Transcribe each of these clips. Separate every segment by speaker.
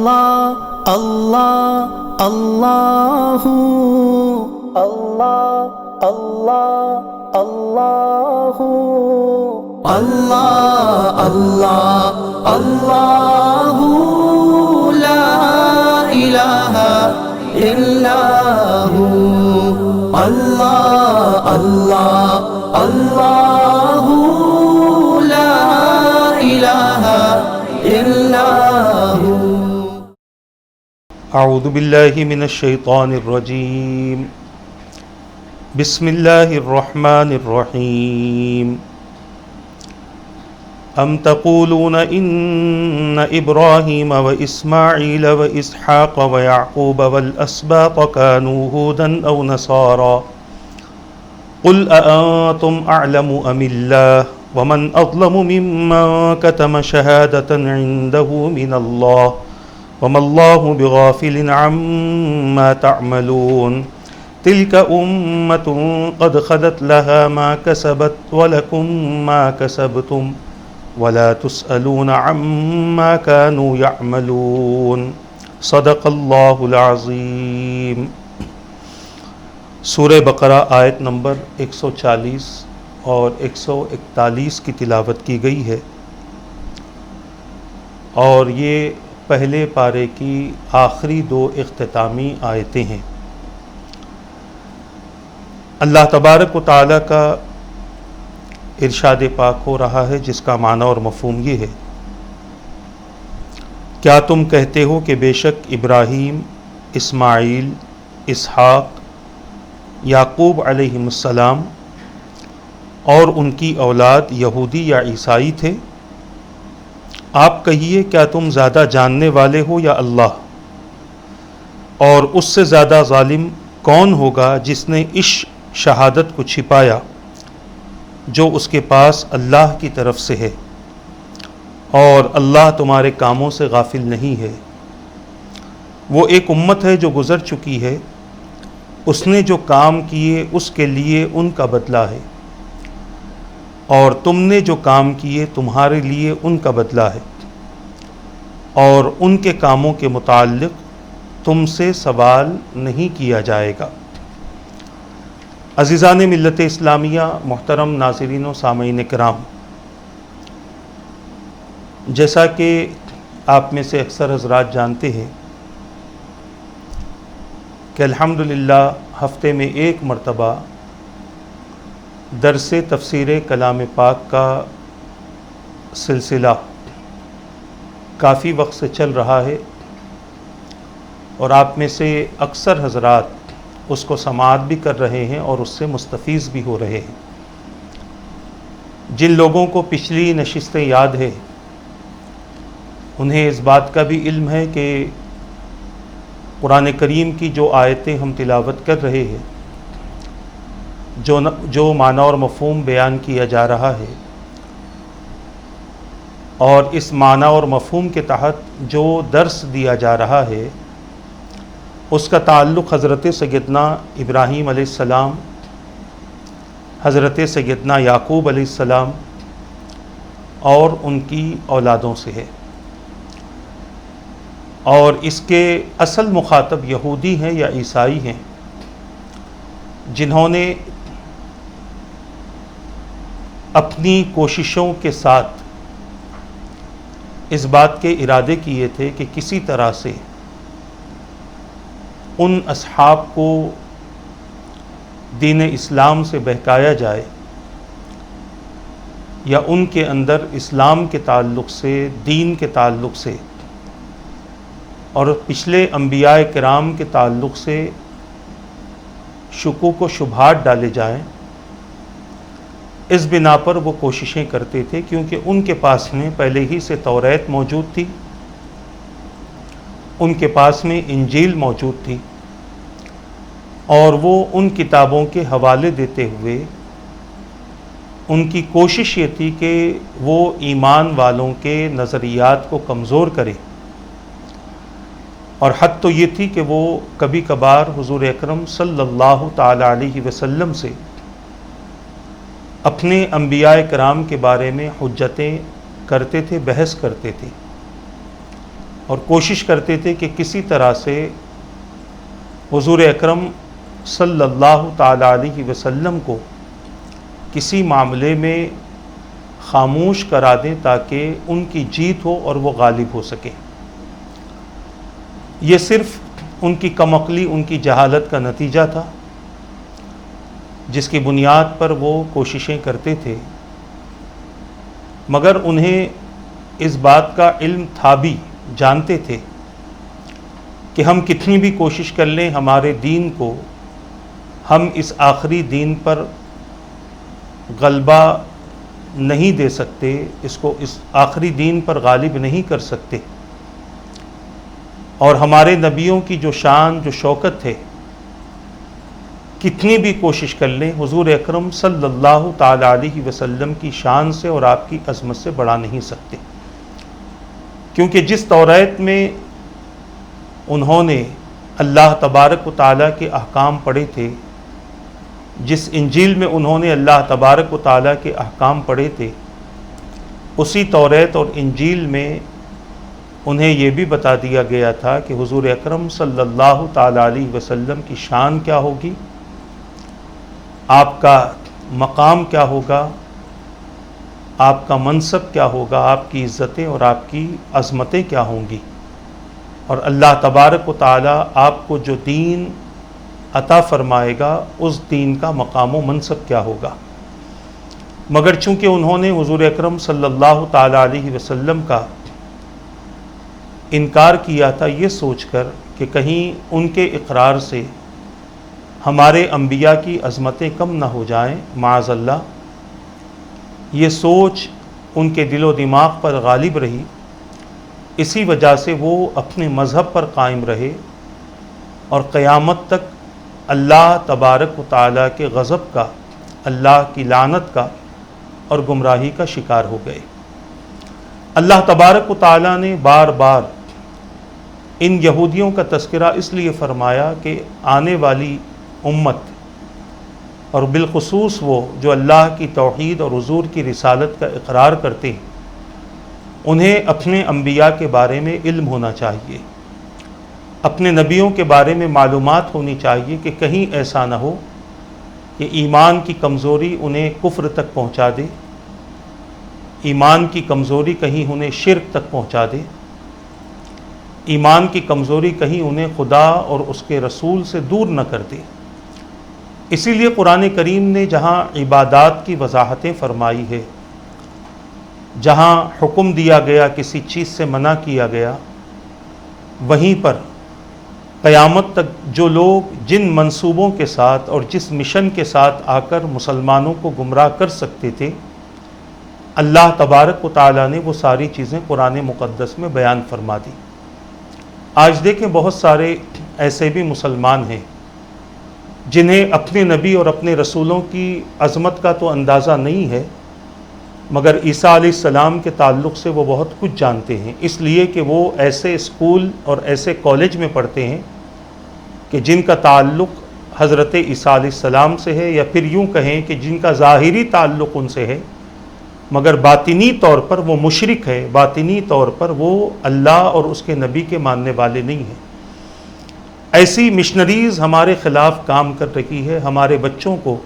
Speaker 1: اللہ اللہ اللہ اللہ اللہ اللہ اللہ اللہ اللہ لا الہ الا ہو اللہ اللہ اللہ لا الہ الا ہو۔
Speaker 2: اعوذ باللہ من الشیطان الرجیم، بسم اللہ الرحمن الرحیم۔ ام تقولون ان ابراہیم واسماعیل واسحاق ویعقوب والاسباط كانوا هودا او نصارا قل اانتم اعلم ام اللہ ومن اظلم ممن كتم شہادة عنده من اللہ وما اللہ بغافل عما تعملون تلك أمة قد خلت لها ما كسبت ولكم ما كسبتم ولا تسألون عما كانوا يعملون صدق اللہ العظیم۔ سورہ بقرہ آیت نمبر 140 اور 141 کی تلاوت کی گئی ہے، اور یہ پہلے پارے کی آخری دو اختتامی آیتیں ہیں۔ اللہ تبارک و تعالیٰ کا ارشاد پاک ہو رہا ہے، جس کا معنی اور مفہوم یہ ہے: کیا تم کہتے ہو کہ بے شک ابراہیم، اسماعیل، اسحاق، یعقوب علیہم السلام اور ان کی اولاد یہودی یا عیسائی تھے؟ آپ کہیے، کیا تم زیادہ جاننے والے ہو یا اللہ؟ اور اس سے زیادہ ظالم کون ہوگا جس نے اس شہادت کو چھپایا جو اس کے پاس اللہ کی طرف سے ہے، اور اللہ تمہارے کاموں سے غافل نہیں ہے۔ وہ ایک امت ہے جو گزر چکی ہے، اس نے جو کام کیے اس کے لیے ان کا بدلہ ہے، اور تم نے جو کام کیے تمہارے لیے ان کا بدلہ ہے، اور ان کے کاموں کے متعلق تم سے سوال نہیں کیا جائے گا۔ عزیزان ملت اسلامیہ، محترم ناظرین و سامعین کرام، جیسا کہ آپ میں سے اکثر حضرات جانتے ہیں کہ الحمدللہ ہفتے میں ایک مرتبہ درس تفسیر کلام پاک کا سلسلہ کافی وقت سے چل رہا ہے، اور آپ میں سے اکثر حضرات اس کو سماعت بھی کر رہے ہیں اور اس سے مستفیض بھی ہو رہے ہیں۔ جن لوگوں کو پچھلی نشستیں یاد ہے، انہیں اس بات کا بھی علم ہے کہ قرآن کریم کی جو آیتیں ہم تلاوت کر رہے ہیں، جو معنی اور مفہوم بیان کیا جا رہا ہے، اور اس معنی اور مفہوم کے تحت جو درس دیا جا رہا ہے، اس کا تعلق حضرت سیدنا ابراہیم علیہ السلام، حضرت سیدنا یعقوب علیہ السلام اور ان کی اولادوں سے ہے، اور اس کے اصل مخاطب یہودی ہیں یا عیسائی ہیں، جنہوں نے اپنی کوششوں کے ساتھ اس بات کے ارادے کیے تھے کہ کسی طرح سے ان اصحاب کو دین اسلام سے بہکایا جائے، یا ان کے اندر اسلام کے تعلق سے، دین کے تعلق سے اور پچھلے انبیاء کرام کے تعلق سے شکوک و شبہات ڈالے جائیں۔ اس بنا پر وہ کوششیں کرتے تھے، کیونکہ ان کے پاس میں پہلے ہی سے توریت موجود تھی، ان کے پاس میں انجیل موجود تھی، اور وہ ان کتابوں کے حوالے دیتے ہوئے ان کی کوشش یہ تھی کہ وہ ایمان والوں کے نظریات کو کمزور کرے، اور حد تو یہ تھی کہ وہ کبھی کبھار حضور اکرم صلی اللہ تعالی علیہ وسلم سے اپنے انبیاء کرام کے بارے میں حجتیں کرتے تھے، بحث کرتے تھے، اور کوشش کرتے تھے کہ کسی طرح سے حضور اکرم صلی اللہ تعالی علیہ وسلم کو کسی معاملے میں خاموش کرا دیں تاکہ ان کی جیت ہو اور وہ غالب ہو سکے۔ یہ صرف ان کی کم عقلی، ان کی جہالت کا نتیجہ تھا، جس کی بنیاد پر وہ کوششیں کرتے تھے، مگر انہیں اس بات کا علم تھا بھی، جانتے تھے کہ ہم کتنی بھی کوشش کر لیں ہمارے دین کو ہم اس آخری دین پر غلبہ نہیں دے سکتے، اس آخری دین پر غالب نہیں کر سکتے، اور ہمارے نبیوں کی جو شان، جو شوکت ہے، کتنی بھی کوشش کر لیں حضور اکرم صلی اللہ تعالی علیہ وسلم کی شان سے اور آپ کی عظمت سے بڑھا نہیں سکتے، کیونکہ جس توریت میں انہوں نے اللہ تبارک و تعالیٰ کے احکام پڑھے تھے، جس انجیل میں انہوں نے اللہ تبارک و تعالیٰ کے احکام پڑھے تھے، اسی توریت اور انجیل میں انہیں یہ بھی بتا دیا گیا تھا کہ حضور اکرم صلی اللہ تعالی علیہ وسلم کی شان کیا ہوگی، آپ کا مقام کیا ہوگا، آپ کا منصب کیا ہوگا، آپ کی عزتیں اور آپ کی عظمتیں کیا ہوں گی، اور اللہ تبارک و تعالی آپ کو جو دین عطا فرمائے گا اس دین کا مقام و منصب کیا ہوگا۔ مگر چونکہ انہوں نے حضور اکرم صلی اللہ تعالی علیہ وسلم کا انکار کیا تھا یہ سوچ کر کہ کہیں ان کے اقرار سے ہمارے انبیاء کی عظمتیں کم نہ ہو جائیں، معاذ اللہ، یہ سوچ ان کے دل و دماغ پر غالب رہی، اسی وجہ سے وہ اپنے مذہب پر قائم رہے اور قیامت تک اللہ تبارک و تعالیٰ کے غضب کا، اللہ کی لعنت کا اور گمراہی کا شکار ہو گئے۔ اللہ تبارک و تعالیٰ نے بار بار ان یہودیوں کا تذکرہ اس لیے فرمایا کہ آنے والی امت اور بالخصوص وہ جو اللہ کی توحید اور حضور کی رسالت کا اقرار کرتے ہیں، انہیں اپنے انبیاء کے بارے میں علم ہونا چاہیے، اپنے نبیوں کے بارے میں معلومات ہونی چاہیے کہ کہیں ایسا نہ ہو کہ ایمان کی کمزوری انہیں کفر تک پہنچا دے، ایمان کی کمزوری کہیں انہیں شرک تک پہنچا دے، ایمان کی کمزوری کہیں انہیں خدا اور اس کے رسول سے دور نہ کر دے۔ اسی لیے قرآن کریم نے جہاں عبادات کی وضاحتیں فرمائی ہے، جہاں حکم دیا گیا کسی چیز سے منع کیا گیا، وہیں پر قیامت تک جو لوگ جن منصوبوں کے ساتھ اور جس مشن کے ساتھ آ کر مسلمانوں کو گمراہ کر سکتے تھے، اللہ تبارک و تعالیٰ نے وہ ساری چیزیں قرآن مقدس میں بیان فرما دی۔ آج دیکھیں بہت سارے ایسے بھی مسلمان ہیں جنہیں اپنے نبی اور اپنے رسولوں کی عظمت کا تو اندازہ نہیں ہے، مگر عیسیٰ علیہ السلام کے تعلق سے وہ بہت کچھ جانتے ہیں، اس لیے کہ وہ ایسے اسکول اور ایسے کالج میں پڑھتے ہیں کہ جن کا تعلق حضرت عیسیٰ علیہ السلام سے ہے، یا پھر یوں کہیں کہ جن کا ظاہری تعلق ان سے ہے، مگر باطنی طور پر وہ مشرک ہے، باطنی طور پر وہ اللہ اور اس کے نبی کے ماننے والے نہیں ہیں۔ ایسی مشنریز ہمارے خلاف کام کر رہی ہے، ہمارے بچوں کو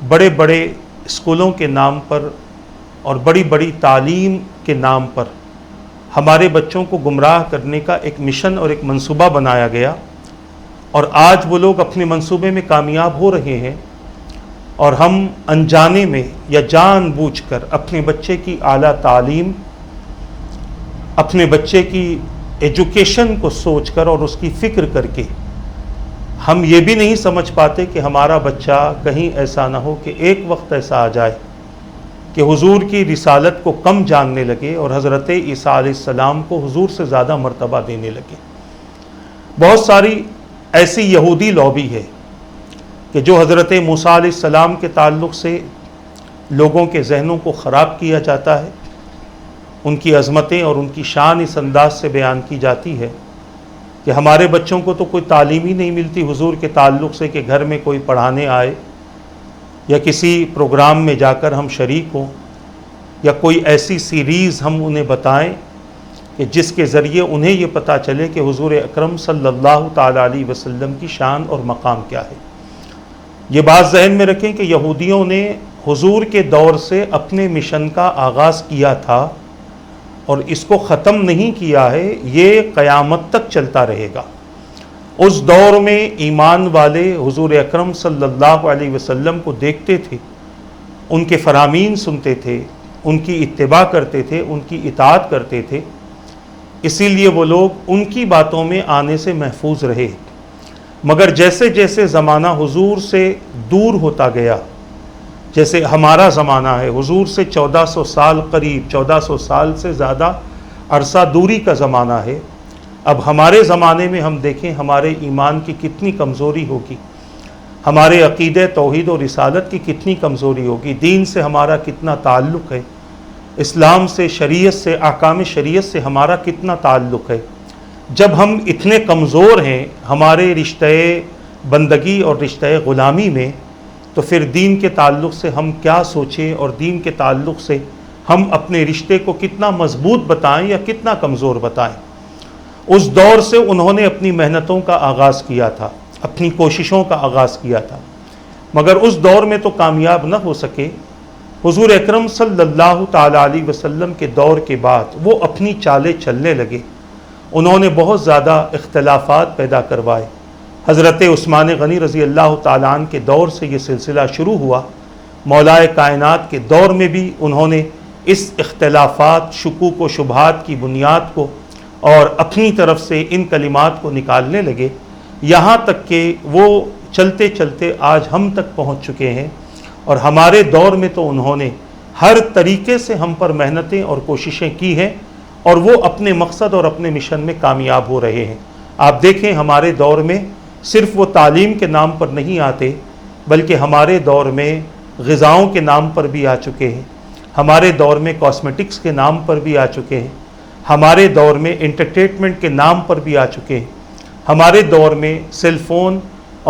Speaker 2: بڑے بڑے اسکولوں کے نام پر اور بڑی بڑی تعلیم کے نام پر ہمارے بچوں کو گمراہ کرنے کا ایک مشن اور ایک منصوبہ بنایا گیا، اور آج وہ لوگ اپنے منصوبے میں کامیاب ہو رہے ہیں، اور ہم انجانے میں یا جان بوجھ کر اپنے بچے کی اعلیٰ تعلیم، اپنے بچے کی ایجوکیشن کو سوچ کر اور اس کی فکر کر کے ہم یہ بھی نہیں سمجھ پاتے کہ ہمارا بچہ کہیں ایسا نہ ہو کہ ایک وقت ایسا آ جائے کہ حضور کی رسالت کو کم جاننے لگے اور حضرت عیسیٰ علیہ السلام کو حضور سے زیادہ مرتبہ دینے لگے۔ بہت ساری ایسی یہودی لابی ہے کہ جو حضرت موسیٰ علیہ السلام کے تعلق سے لوگوں کے ذہنوں کو خراب کیا جاتا ہے، ان کی عظمتیں اور ان کی شان اس انداز سے بیان کی جاتی ہے کہ ہمارے بچوں کو تو کوئی تعلیم ہی نہیں ملتی حضور کے تعلق سے کہ گھر میں کوئی پڑھانے آئے یا کسی پروگرام میں جا کر ہم شریک ہوں یا کوئی ایسی سیریز ہم انہیں بتائیں کہ جس کے ذریعے انہیں یہ پتہ چلے کہ حضور اکرم صلی اللہ تعالیٰ علیہ وسلم کی شان اور مقام کیا ہے۔ یہ بات ذہن میں رکھیں کہ یہودیوں نے حضور کے دور سے اپنے مشن کا آغاز کیا تھا اور اس کو ختم نہیں کیا ہے، یہ قیامت تک چلتا رہے گا۔ اس دور میں ایمان والے حضور اکرم صلی اللہ علیہ وسلم کو دیکھتے تھے، ان کے فرامین سنتے تھے، ان کی اتباع کرتے تھے، ان کی اطاعت کرتے تھے، اسی لیے وہ لوگ ان کی باتوں میں آنے سے محفوظ رہے۔ مگر جیسے جیسے زمانہ حضور سے دور ہوتا گیا، جیسے ہمارا زمانہ ہے، حضور سے 1400 سال قریب، 1400 سال سے زیادہ عرصہ دوری کا زمانہ ہے۔ اب ہمارے زمانے میں ہم دیکھیں ہمارے ایمان کی کتنی کمزوری ہوگی، ہمارے عقیدہ توحید و رسالت کی کتنی کمزوری ہوگی، دین سے ہمارا کتنا تعلق ہے، اسلام سے، شریعت سے، احکام شریعت سے ہمارا کتنا تعلق ہے۔ جب ہم اتنے کمزور ہیں ہمارے رشتہ بندگی اور رشتہ غلامی میں، تو پھر دین کے تعلق سے ہم کیا سوچیں اور دین کے تعلق سے ہم اپنے رشتے کو کتنا مضبوط بتائیں یا کتنا کمزور بتائیں۔ اس دور سے انہوں نے اپنی محنتوں کا آغاز کیا تھا، اپنی کوششوں کا آغاز کیا تھا، مگر اس دور میں تو کامیاب نہ ہو سکے۔ حضور اکرم صلی اللہ تعالیٰ علیہ وسلم کے دور کے بعد وہ اپنی چالیں چلنے لگے، انہوں نے بہت زیادہ اختلافات پیدا کروائے۔ حضرت عثمان غنی رضی اللہ تعالیٰ عنہ کے دور سے یہ سلسلہ شروع ہوا، مولائے کائنات کے دور میں بھی انہوں نے اس اختلافات، شکوک و شبہات کی بنیاد کو اور اپنی طرف سے ان کلمات کو نکالنے لگے، یہاں تک کہ وہ چلتے چلتے آج ہم تک پہنچ چکے ہیں۔ اور ہمارے دور میں تو انہوں نے ہر طریقے سے ہم پر محنتیں اور کوششیں کی ہیں، اور وہ اپنے مقصد اور اپنے مشن میں کامیاب ہو رہے ہیں۔ آپ دیکھیں ہمارے دور میں صرف وہ تعلیم کے نام پر نہیں آتے، بلکہ ہمارے دور میں غذاؤں کے نام پر بھی آ چکے ہیں، ہمارے دور میں کاسمیٹکس کے نام پر بھی آ چکے ہیں، ہمارے دور میں انٹرٹینمنٹ کے نام پر بھی آ چکے ہیں، ہمارے دور میں سیل فون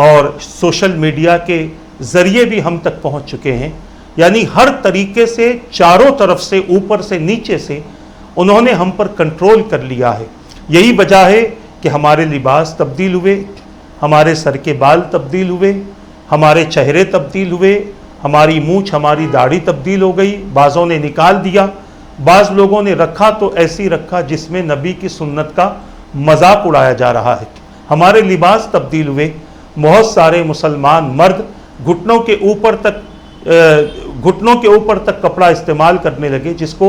Speaker 2: اور سوشل میڈیا کے ذریعے بھی ہم تک پہنچ چکے ہیں۔ یعنی ہر طریقے سے، چاروں طرف سے، اوپر سے نیچے سے انہوں نے ہم پر کنٹرول کر لیا ہے۔ یہی وجہ ہے کہ ہمارے لباس تبدیل ہوئے، ہمارے سر کے بال تبدیل ہوئے، ہمارے چہرے تبدیل ہوئے، ہماری مونچھ، ہماری داڑھی تبدیل ہو گئی، بعضوں نے نکال دیا، بعض لوگوں نے رکھا تو ایسی رکھا جس میں نبی کی سنت کا مذاق اڑایا جا رہا ہے۔ ہمارے لباس تبدیل ہوئے، بہت سارے مسلمان مرد گھٹنوں کے اوپر تک کپڑا استعمال کرنے لگے، جس کو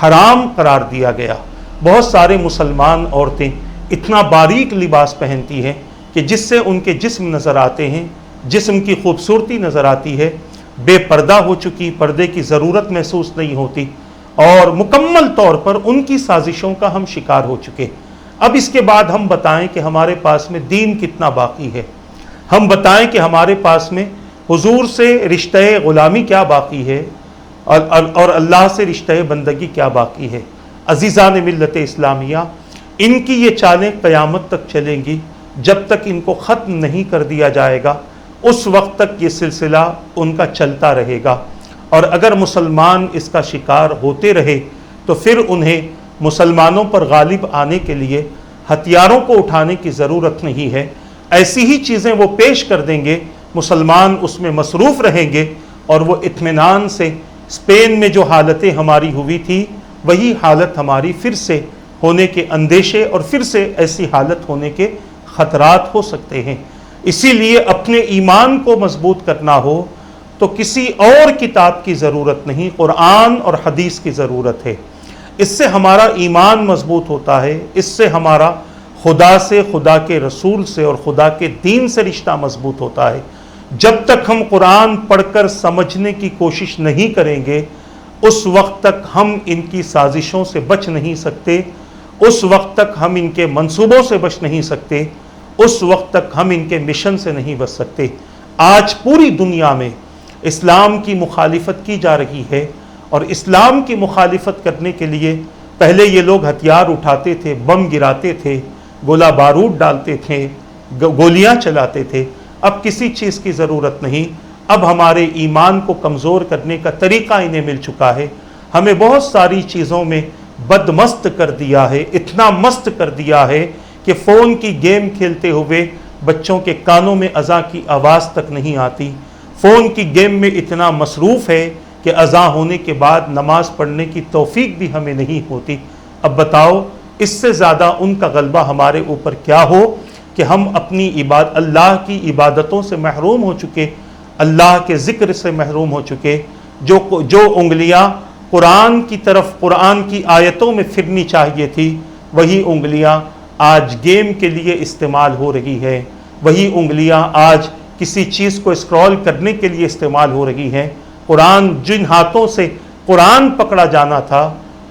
Speaker 2: حرام قرار دیا گیا۔ بہت سارے مسلمان عورتیں اتنا باریک لباس پہنتی ہیں کہ جس سے ان کے جسم نظر آتے ہیں، جسم کی خوبصورتی نظر آتی ہے، بے پردہ ہو چکی، پردے کی ضرورت محسوس نہیں ہوتی، اور مکمل طور پر ان کی سازشوں کا ہم شکار ہو چکے۔ اب اس کے بعد ہم بتائیں کہ ہمارے پاس میں دین کتنا باقی ہے، ہم بتائیں کہ ہمارے پاس میں حضور سے رشتہ غلامی کیا باقی ہے اور اللہ سے رشتہ بندگی کیا باقی ہے۔ عزیزان ملت اسلامیہ، ان کی یہ چالیں قیامت تک چلیں گی، جب تک ان کو ختم نہیں کر دیا جائے گا اس وقت تک یہ سلسلہ ان کا چلتا رہے گا۔ اور اگر مسلمان اس کا شکار ہوتے رہے تو پھر انہیں مسلمانوں پر غالب آنے کے لیے ہتھیاروں کو اٹھانے کی ضرورت نہیں ہے، ایسی ہی چیزیں وہ پیش کر دیں گے، مسلمان اس میں مصروف رہیں گے، اور وہ اطمینان سے اسپین میں جو حالتیں ہماری ہوئی تھی وہی حالت ہماری پھر سے ہونے کے اندیشے اور پھر سے ایسی حالت ہونے کے خطرات ہو سکتے ہیں۔ اسی لیے اپنے ایمان کو مضبوط کرنا ہو تو کسی اور کتاب کی ضرورت نہیں، قرآن اور حدیث کی ضرورت ہے۔ اس سے ہمارا ایمان مضبوط ہوتا ہے، اس سے ہمارا خدا سے، خدا کے رسول سے اور خدا کے دین سے رشتہ مضبوط ہوتا ہے۔ جب تک ہم قرآن پڑھ کر سمجھنے کی کوشش نہیں کریں گے اس وقت تک ہم ان کی سازشوں سے بچ نہیں سکتے، اس وقت تک ہم ان کے منصوبوں سے بچ نہیں سکتے، اس وقت تک ہم ان کے مشن سے نہیں بچ سکتے۔ آج پوری دنیا میں اسلام کی مخالفت کی جا رہی ہے، اور اسلام کی مخالفت کرنے کے لیے پہلے یہ لوگ ہتھیار اٹھاتے تھے، بم گراتے تھے، گولہ بارود ڈالتے تھے، گولیاں چلاتے تھے۔ اب کسی چیز کی ضرورت نہیں، اب ہمارے ایمان کو کمزور کرنے کا طریقہ انہیں مل چکا ہے۔ ہمیں بہت ساری چیزوں میں بدمست کر دیا ہے، اتنا مست کر دیا ہے کہ فون کی گیم کھیلتے ہوئے بچوں کے کانوں میں اذان کی آواز تک نہیں آتی، فون کی گیم میں اتنا مصروف ہے کہ اذان ہونے کے بعد نماز پڑھنے کی توفیق بھی ہمیں نہیں ہوتی۔ اب بتاؤ اس سے زیادہ ان کا غلبہ ہمارے اوپر کیا ہو کہ ہم اپنی اللہ کی عبادتوں سے محروم ہو چکے، اللہ کے ذکر سے محروم ہو چکے۔ جو انگلیاں قرآن کی طرف، قرآن کی آیتوں میں پھرنی چاہیے تھی، وہی انگلیاں آج گیم کے لیے استعمال ہو رہی ہے، وہی انگلیاں آج کسی چیز کو اسکرول کرنے کے لیے استعمال ہو رہی ہیں۔ جن ہاتھوں سے قرآن پکڑا جانا تھا،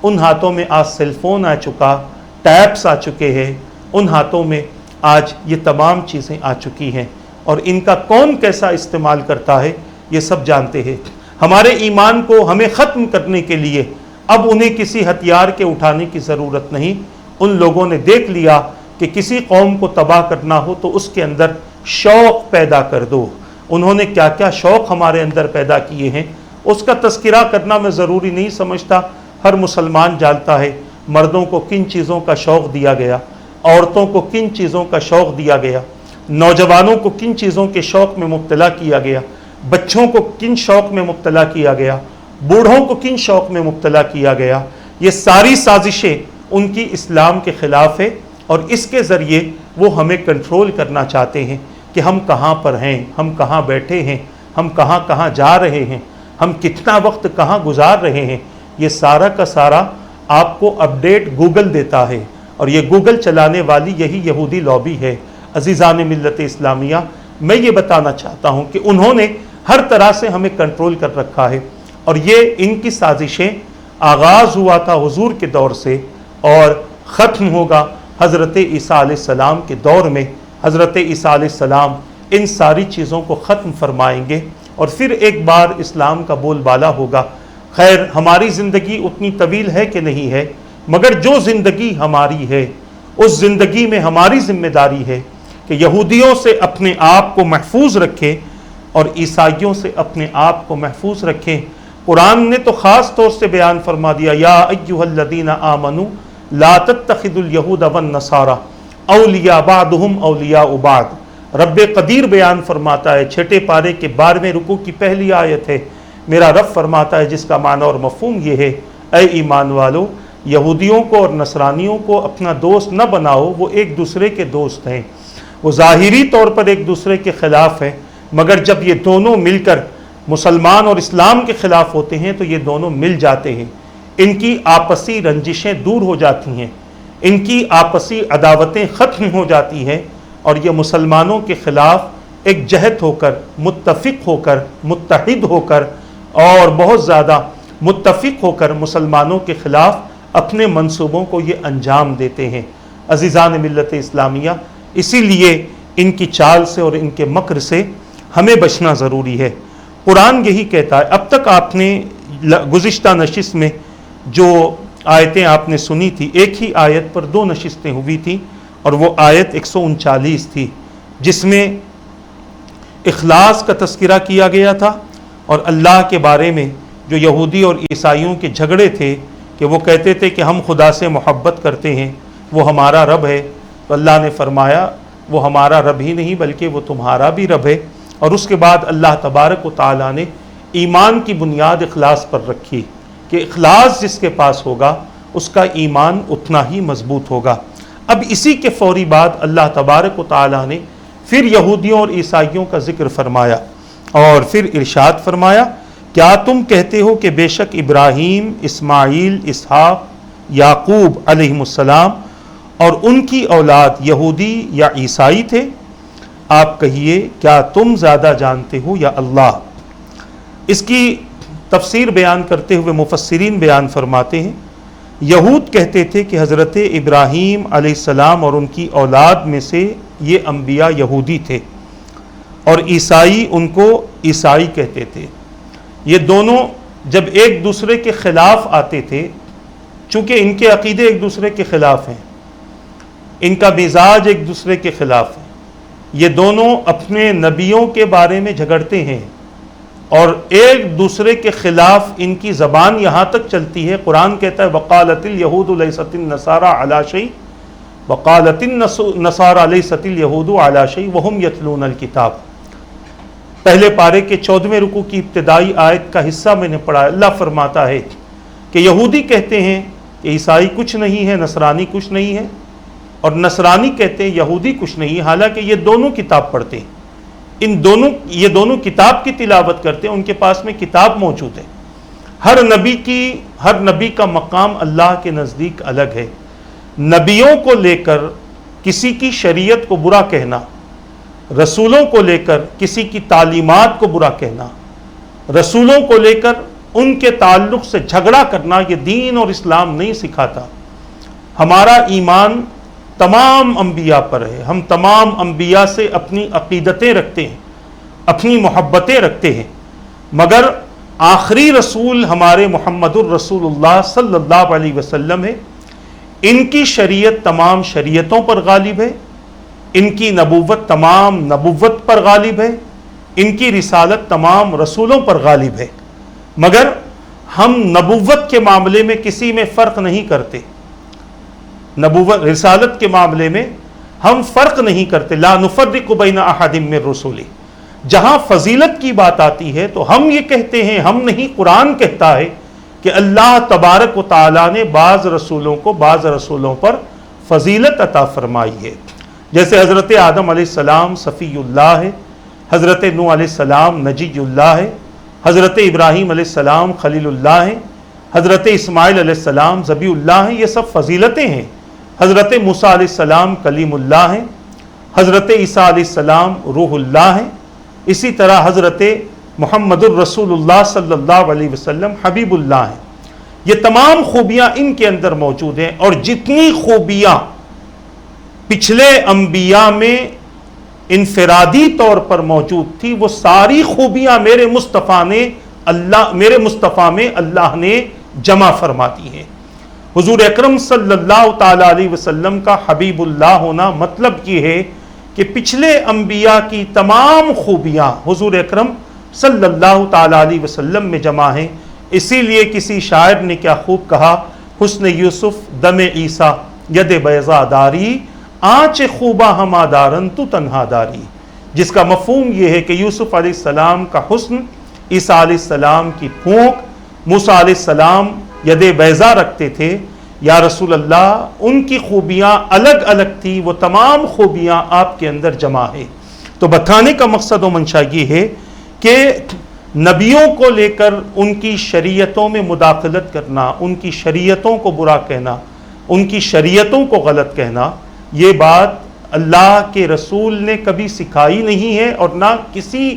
Speaker 2: ان ہاتھوں میں آج سیل فون آ چکا، ٹیبس آ چکے ہیں، ان ہاتھوں میں آج یہ تمام چیزیں آ چکی ہیں، اور ان کا کون کیسا استعمال کرتا ہے یہ سب جانتے ہیں۔ ہمارے ایمان کو ہمیں ختم کرنے کے لیے اب انہیں کسی ہتھیار کے اٹھانے کی ضرورت نہیں۔ ان لوگوں نے دیکھ لیا کہ کسی قوم کو تباہ کرنا ہو تو اس کے اندر شوق پیدا کر دو۔ انہوں نے کیا کیا شوق ہمارے اندر پیدا کیے ہیں، اس کا تذکرہ کرنا میں ضروری نہیں سمجھتا۔ ہر مسلمان جانتا ہے مردوں کو کن چیزوں کا شوق دیا گیا، عورتوں کو کن چیزوں کا شوق دیا گیا، نوجوانوں کو کن چیزوں کے شوق میں مبتلا کیا گیا، بچوں کو کن شوق میں مبتلا کیا گیا، بوڑھوں کو کن شوق میں مبتلا کیا گیا۔ یہ ساری سازشیں ان کی اسلام کے خلاف ہے، اور اس کے ذریعے وہ ہمیں کنٹرول کرنا چاہتے ہیں کہ ہم کہاں پر ہیں، ہم کہاں بیٹھے ہیں، ہم کہاں کہاں جا رہے ہیں، ہم کتنا وقت کہاں گزار رہے ہیں۔ یہ سارا کا سارا آپ کو اپڈیٹ گوگل دیتا ہے، اور یہ گوگل چلانے والی یہی یہودی لابی ہے۔ عزیزان ملت اسلامیہ، میں یہ بتانا چاہتا ہوں کہ انہوں نے ہر طرح سے ہمیں کنٹرول کر رکھا ہے، اور یہ ان کی سازشیں آغاز ہوا تھا حضور کے دور سے اور ختم ہوگا حضرت عیسیٰ علیہ السلام کے دور میں۔ حضرت عیسیٰ علیہ السلام ان ساری چیزوں کو ختم فرمائیں گے، اور پھر ایک بار اسلام کا بول بالا ہوگا۔ خیر، ہماری زندگی اتنی طویل ہے کہ نہیں ہے، مگر جو زندگی ہماری ہے اس زندگی میں ہماری ذمہ داری ہے کہ یہودیوں سے اپنے آپ کو محفوظ رکھیں اور عیسائیوں سے اپنے آپ کو محفوظ رکھیں۔ قرآن نے تو خاص طور سے بیان فرما دیا، یا ایھا الذین آمنوا لا تتخذوا الیہود والنصارى اولیاء بعضهم اولیاء بعض۔ رب قدیر بیان فرماتا ہے، چھٹے پارے کے 12ویں رکوع کی پہلی آیت ہے۔ میرا رب فرماتا ہے، جس کا معنی اور مفہوم یہ ہے، اے ایمان والو، یہودیوں کو اور نصرانیوں کو اپنا دوست نہ بناؤ، وہ ایک دوسرے کے دوست ہیں، وہ ظاہری طور پر ایک دوسرے کے خلاف ہیں، مگر جب یہ دونوں مل کر مسلمان اور اسلام کے خلاف ہوتے ہیں تو یہ دونوں مل جاتے ہیں، ان کی آپسی رنجشیں دور ہو جاتی ہیں، ان کی آپسی عداوتیں ختم ہو جاتی ہیں، اور یہ مسلمانوں کے خلاف ایک جہت ہو کر، متفق ہو کر، متحد ہو کر، اور بہت زیادہ متفق ہو کر مسلمانوں کے خلاف اپنے منصوبوں کو یہ انجام دیتے ہیں۔ عزیزان ملت اسلامیہ، اسی لیے ان کی چال سے اور ان کے مکر سے ہمیں بچنا ضروری ہے۔ قرآن یہی کہتا ہے۔ اب تک آپ نے گزشتہ نشست میں جو آیتیں آپ نے سنی تھی، ایک ہی آیت پر 2 نشستیں ہوئی تھیں، اور وہ آیت 139 تھی، جس میں اخلاص کا تذکرہ کیا گیا تھا، اور اللہ کے بارے میں جو یہودی اور عیسائیوں کے جھگڑے تھے کہ وہ کہتے تھے کہ ہم خدا سے محبت کرتے ہیں، وہ ہمارا رب ہے، تو اللہ نے فرمایا وہ ہمارا رب ہی نہیں بلکہ وہ تمہارا بھی رب ہے۔ اور اس کے بعد اللہ تبارک و تعالیٰ نے ایمان کی بنیاد اخلاص پر رکھی کہ اخلاص جس کے پاس ہوگا اس کا ایمان اتنا ہی مضبوط ہوگا۔ اب اسی کے فوری بعد اللہ تبارک و تعالیٰ نے پھر یہودیوں اور عیسائیوں کا ذکر فرمایا، اور پھر ارشاد فرمایا، کیا تم کہتے ہو کہ بے شک ابراہیم، اسماعیل، اسحاق، یعقوب علیہم السلام اور ان کی اولاد یہودی یا عیسائی تھے؟ آپ کہیے، کیا تم زیادہ جانتے ہو یا اللہ؟ اس کی تفسیر بیان کرتے ہوئے مفسرین بیان فرماتے ہیں، یہود کہتے تھے کہ حضرت ابراہیم علیہ السلام اور ان کی اولاد میں سے یہ انبیاء یہودی تھے، اور عیسائی ان کو عیسائی کہتے تھے۔ یہ دونوں جب ایک دوسرے کے خلاف آتے تھے، چونکہ ان کے عقیدے ایک دوسرے کے خلاف ہیں، ان کا مزاج ایک دوسرے کے خلاف ہے، یہ دونوں اپنے نبیوں کے بارے میں جھگڑتے ہیں، اور ایک دوسرے کے خلاف ان کی زبان یہاں تک چلتی ہے. قرآن کہتا ہے وقالت الیہود لیست النصارى علی شیء وقالت النصارى لیست الیہود علی شیء وہم یتلون الکتاب. پہلے پارے کے 14ویں رکوع کی ابتدائی آیت کا حصہ میں نے پڑھا. اللہ فرماتا ہے کہ یہودی کہتے ہیں کہ عیسائی کچھ نہیں ہے، نصرانی کچھ نہیں ہے، اور نصرانی کہتے ہیں یہودی کچھ نہیں ہے، حالانکہ یہ دونوں کتاب پڑھتے ہیں. یہ دونوں کتاب کی تلاوت کرتے ہیں، ان کے پاس میں کتاب موجود ہے. ہر نبی کا مقام اللہ کے نزدیک الگ ہے. نبیوں کو لے کر کسی کی شریعت کو برا کہنا، رسولوں کو لے کر کسی کی تعلیمات کو برا کہنا، رسولوں کو لے کر ان کے تعلق سے جھگڑا کرنا، یہ دین اور اسلام نہیں سکھاتا. ہمارا ایمان تمام انبیاء پر ہے. ہم تمام انبیاء سے اپنی عقیدتیں رکھتے ہیں، اپنی محبتیں رکھتے ہیں، مگر آخری رسول ہمارے محمد الرسول اللہ صلی اللہ علیہ وسلم ہے. ان کی شریعت تمام شریعتوں پر غالب ہے، ان کی نبوت تمام نبوت پر غالب ہے، ان کی رسالت تمام رسولوں پر غالب ہے. مگر ہم نبوت کے معاملے میں کسی میں فرق نہیں کرتے. رسالت کے معاملے میں ہم فرق نہیں کرتے. لا نفرق بین احد من رسولہ. جہاں فضیلت کی بات آتی ہے تو ہم یہ کہتے ہیں، ہم نہیں، قرآن کہتا ہے کہ اللہ تبارک و تعالیٰ نے بعض رسولوں کو بعض رسولوں پر فضیلت عطا فرمائی ہے. جیسے حضرت آدم علیہ السلام صفی اللہ ہے، حضرت نوح علیہ السلام نجی اللہ ہے، حضرت ابراہیم علیہ السلام خلیل اللہ ہیں، حضرت اسماعیل علیہ السلام ذبیح اللہ ہیں. یہ سب فضیلتیں ہیں. حضرت موسیٰ علیہ السلام کلیم اللہ ہیں، حضرت عیسیٰ علیہ السلام روح اللہ ہیں. اسی طرح حضرت محمد الرسول اللہ صلی اللہ علیہ وسلم حبیب اللہ ہیں. یہ تمام خوبیاں ان کے اندر موجود ہیں. اور جتنی خوبیاں پچھلے انبیاء میں انفرادی طور پر موجود تھی، وہ ساری خوبیاں میرے مصطفیٰ میں اللہ نے جمع فرما دی ہیں. حضور اکرم صلی اللہ تعالی علیہ وسلم کا حبیب اللہ ہونا مطلب یہ ہے کہ پچھلے انبیاء کی تمام خوبیاں حضور اکرم صلی اللہ تعالی علیہ وسلم میں جمع ہیں. اسی لیے کسی شاعر نے کیا خوب کہا، حسن یوسف دم عیسیٰ ید بیضا داری آنچ خوبہ ہما دارن تو تنہا داری. جس کا مفہوم یہ ہے کہ یوسف علیہ السلام کا حسن، عیسیٰ علیہ السلام کی پھونک، موسیٰ علیہ السلام ید بیضا رکھتے تھے. یا رسول اللہ، ان کی خوبیاں الگ الگ تھی، وہ تمام خوبیاں آپ کے اندر جمع ہے. تو بتانے کا مقصد و منشا یہ ہے کہ نبیوں کو لے کر ان کی شریعتوں میں مداخلت کرنا، ان کی شریعتوں کو برا کہنا، ان کی شریعتوں کو غلط کہنا، یہ بات اللہ کے رسول نے کبھی سکھائی نہیں ہے، اور نہ کسی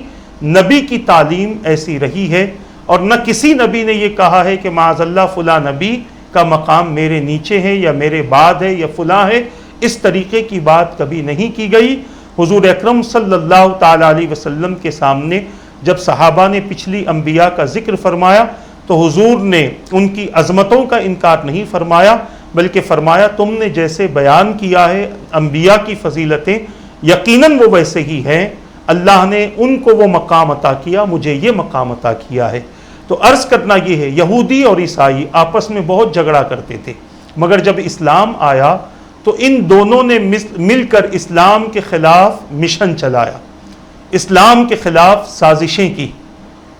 Speaker 2: نبی کی تعلیم ایسی رہی ہے، اور نہ کسی نبی نے یہ کہا ہے کہ معاذ اللہ فلاں نبی کا مقام میرے نیچے ہے یا میرے بعد ہے یا فلاں ہے. اس طریقے کی بات کبھی نہیں کی گئی. حضور اکرم صلی اللہ تعالی علیہ وسلم کے سامنے جب صحابہ نے پچھلی انبیاء کا ذکر فرمایا تو حضور نے ان کی عظمتوں کا انکار نہیں فرمایا، بلکہ فرمایا تم نے جیسے بیان کیا ہے انبیاء کی فضیلتیں، یقیناً وہ ویسے ہی ہیں. اللہ نے ان کو وہ مقام عطا کیا، مجھے یہ مقام عطا کیا ہے. تو عرض کرنا یہ ہے، یہودی اور عیسائی آپس میں بہت جھگڑا کرتے تھے، مگر جب اسلام آیا تو ان دونوں نے مل کر اسلام کے خلاف مشن چلایا، اسلام کے خلاف سازشیں کی،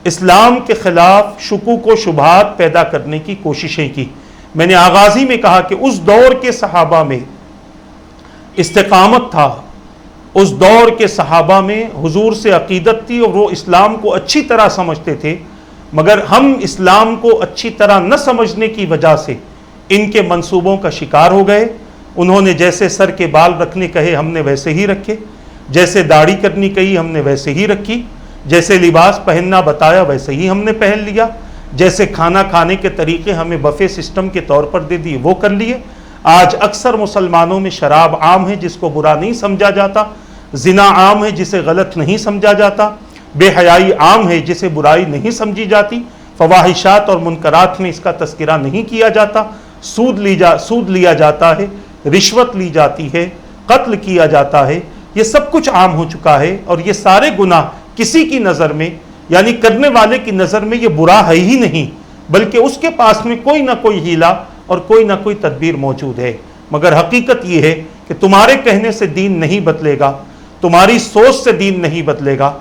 Speaker 2: اسلام کے خلاف شکوک و شبہات پیدا کرنے کی کوششیں کی. میں نے آغاز ہی میں کہا کہ اس دور کے صحابہ میں استقامت تھا، اس دور کے صحابہ میں حضور سے عقیدت تھی، اور وہ اسلام کو اچھی طرح سمجھتے تھے. مگر ہم اسلام کو اچھی طرح نہ سمجھنے کی وجہ سے ان کے منصوبوں کا شکار ہو گئے. انہوں نے جیسے سر کے بال رکھنے کہے ہم نے ویسے ہی رکھے، جیسے داڑھی کرنی کہی ہم نے ویسے ہی رکھی، جیسے لباس پہننا بتایا ویسے ہی ہم نے پہن لیا، جیسے کھانا کھانے کے طریقے ہمیں بفے سسٹم کے طور پر دے دیے وہ کر لیے. آج اکثر مسلمانوں میں شراب عام ہے جس کو برا نہیں سمجھا جاتا، زنا عام ہے جسے غلط نہیں سمجھا جاتا، بے حیائی عام ہے جسے برائی نہیں سمجھی جاتی، فواحشات اور منکرات میں اس کا تذکرہ نہیں کیا جاتا، سود لیا جاتا ہے، رشوت لی جاتی ہے، قتل کیا جاتا ہے. یہ سب کچھ عام ہو چکا ہے، اور یہ سارے گناہ کسی کی نظر میں یعنی کرنے والے کی نظر میں یہ برا ہے ہی نہیں، بلکہ اس کے پاس میں کوئی نہ کوئی ہیلا اور کوئی نہ کوئی تدبیر موجود ہے۔ مگر حقیقت یہ ہے کہ تمہارے کہنے سے دین نہیں بدلے گا، تمہاری سوچ سے دین نہیں بدلے گا۔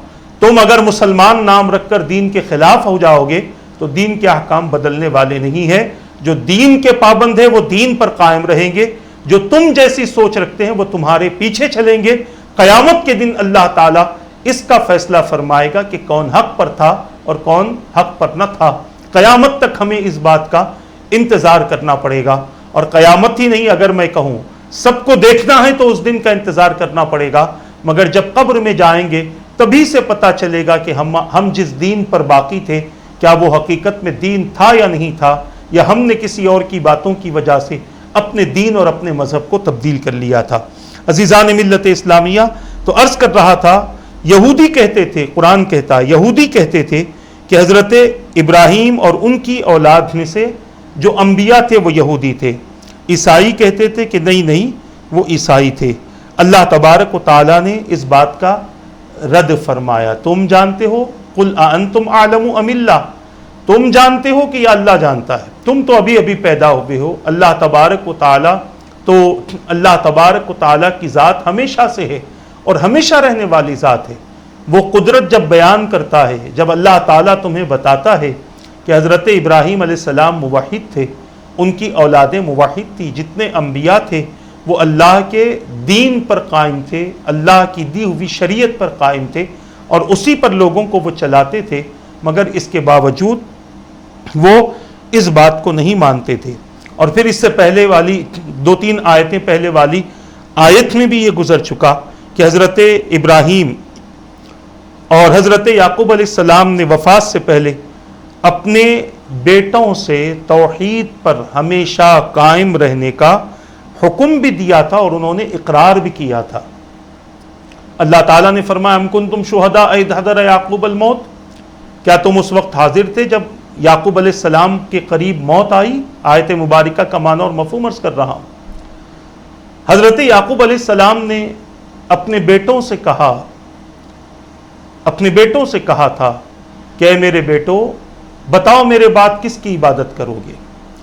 Speaker 2: تم اگر مسلمان نام رکھ کر دین کے خلاف ہو جاؤ گے تو دین کے احکام بدلنے والے نہیں ہیں۔ جو دین کے پابند ہیں وہ دین پر قائم رہیں گے، جو تم جیسی سوچ رکھتے ہیں وہ تمہارے پیچھے چلیں گے۔ قیامت کے دن اللہ تعالیٰ اس کا فیصلہ فرمائے گا کہ کون حق پر تھا اور کون حق پر نہ تھا۔ قیامت تک ہمیں اس بات کا انتظار کرنا پڑے گا، اور قیامت ہی نہیں، اگر میں کہوں سب کو دیکھنا ہے تو اس دن کا انتظار کرنا پڑے گا، مگر جب قبر میں جائیں گے تبھی سے پتہ چلے گا کہ ہم جس دین پر باقی تھے کیا وہ حقیقت میں دین تھا یا نہیں تھا، یا ہم نے کسی اور کی باتوں کی وجہ سے اپنے دین اور اپنے مذہب کو تبدیل کر لیا تھا۔ عزیزان ملت اسلامیہ، تو عرض کر رہا تھا، یہودی کہتے تھے، قرآن کہتا ہے یہودی کہتے تھے کہ حضرت ابراہیم اور ان کی اولاد میں سے جو انبیاء تھے وہ یہودی تھے۔ عیسائی کہتے تھے کہ نہیں وہ عیسائی تھے۔ اللہ تبارک و تعالیٰ نے اس بات کا رد فرمایا، تم جانتے ہو، قل اانتم اعلم ام اللہ، تم جانتے ہو کہ یا اللہ جانتا ہے، تم تو ابھی ابھی پیدا ہوئے ہو۔ اللہ تبارک و تعالیٰ کی ذات ہمیشہ سے ہے اور ہمیشہ رہنے والی ذات ہے۔ وہ قدرت جب بیان کرتا ہے، جب اللہ تعالیٰ تمہیں بتاتا ہے کہ حضرت ابراہیم علیہ السلام موحد تھے، ان کی اولادیں موحد تھی، جتنے انبیاء تھے وہ اللہ کے دین پر قائم تھے، اللہ کی دی ہوئی شریعت پر قائم تھے اور اسی پر لوگوں کو وہ چلاتے تھے، مگر اس کے باوجود وہ اس بات کو نہیں مانتے تھے۔ اور پھر اس سے پہلے والی 2-3 آیتیں پہلے والی آیت میں بھی یہ گزر چکا کہ حضرت ابراہیم اور حضرت یعقوب علیہ السلام نے وفات سے پہلے اپنے بیٹوں سے توحید پر ہمیشہ قائم رہنے کا حکم بھی دیا تھا اور انہوں نے اقرار بھی کیا تھا۔ اللہ تعالیٰ نے فرمایا ام کنتم شہداء اذ حضر یعقوب الموت، کیا تم اس وقت حاضر تھے جب یعقوب علیہ السلام کے قریب موت آئی؟ آیت مبارکہ کا معنی اور مفہوم عرض کر رہا ہوں۔ حضرت یعقوب علیہ السلام نے اپنے بیٹوں سے کہا تھا کہ اے میرے بیٹو، بتاؤ میرے بعد کس کی عبادت کرو گے؟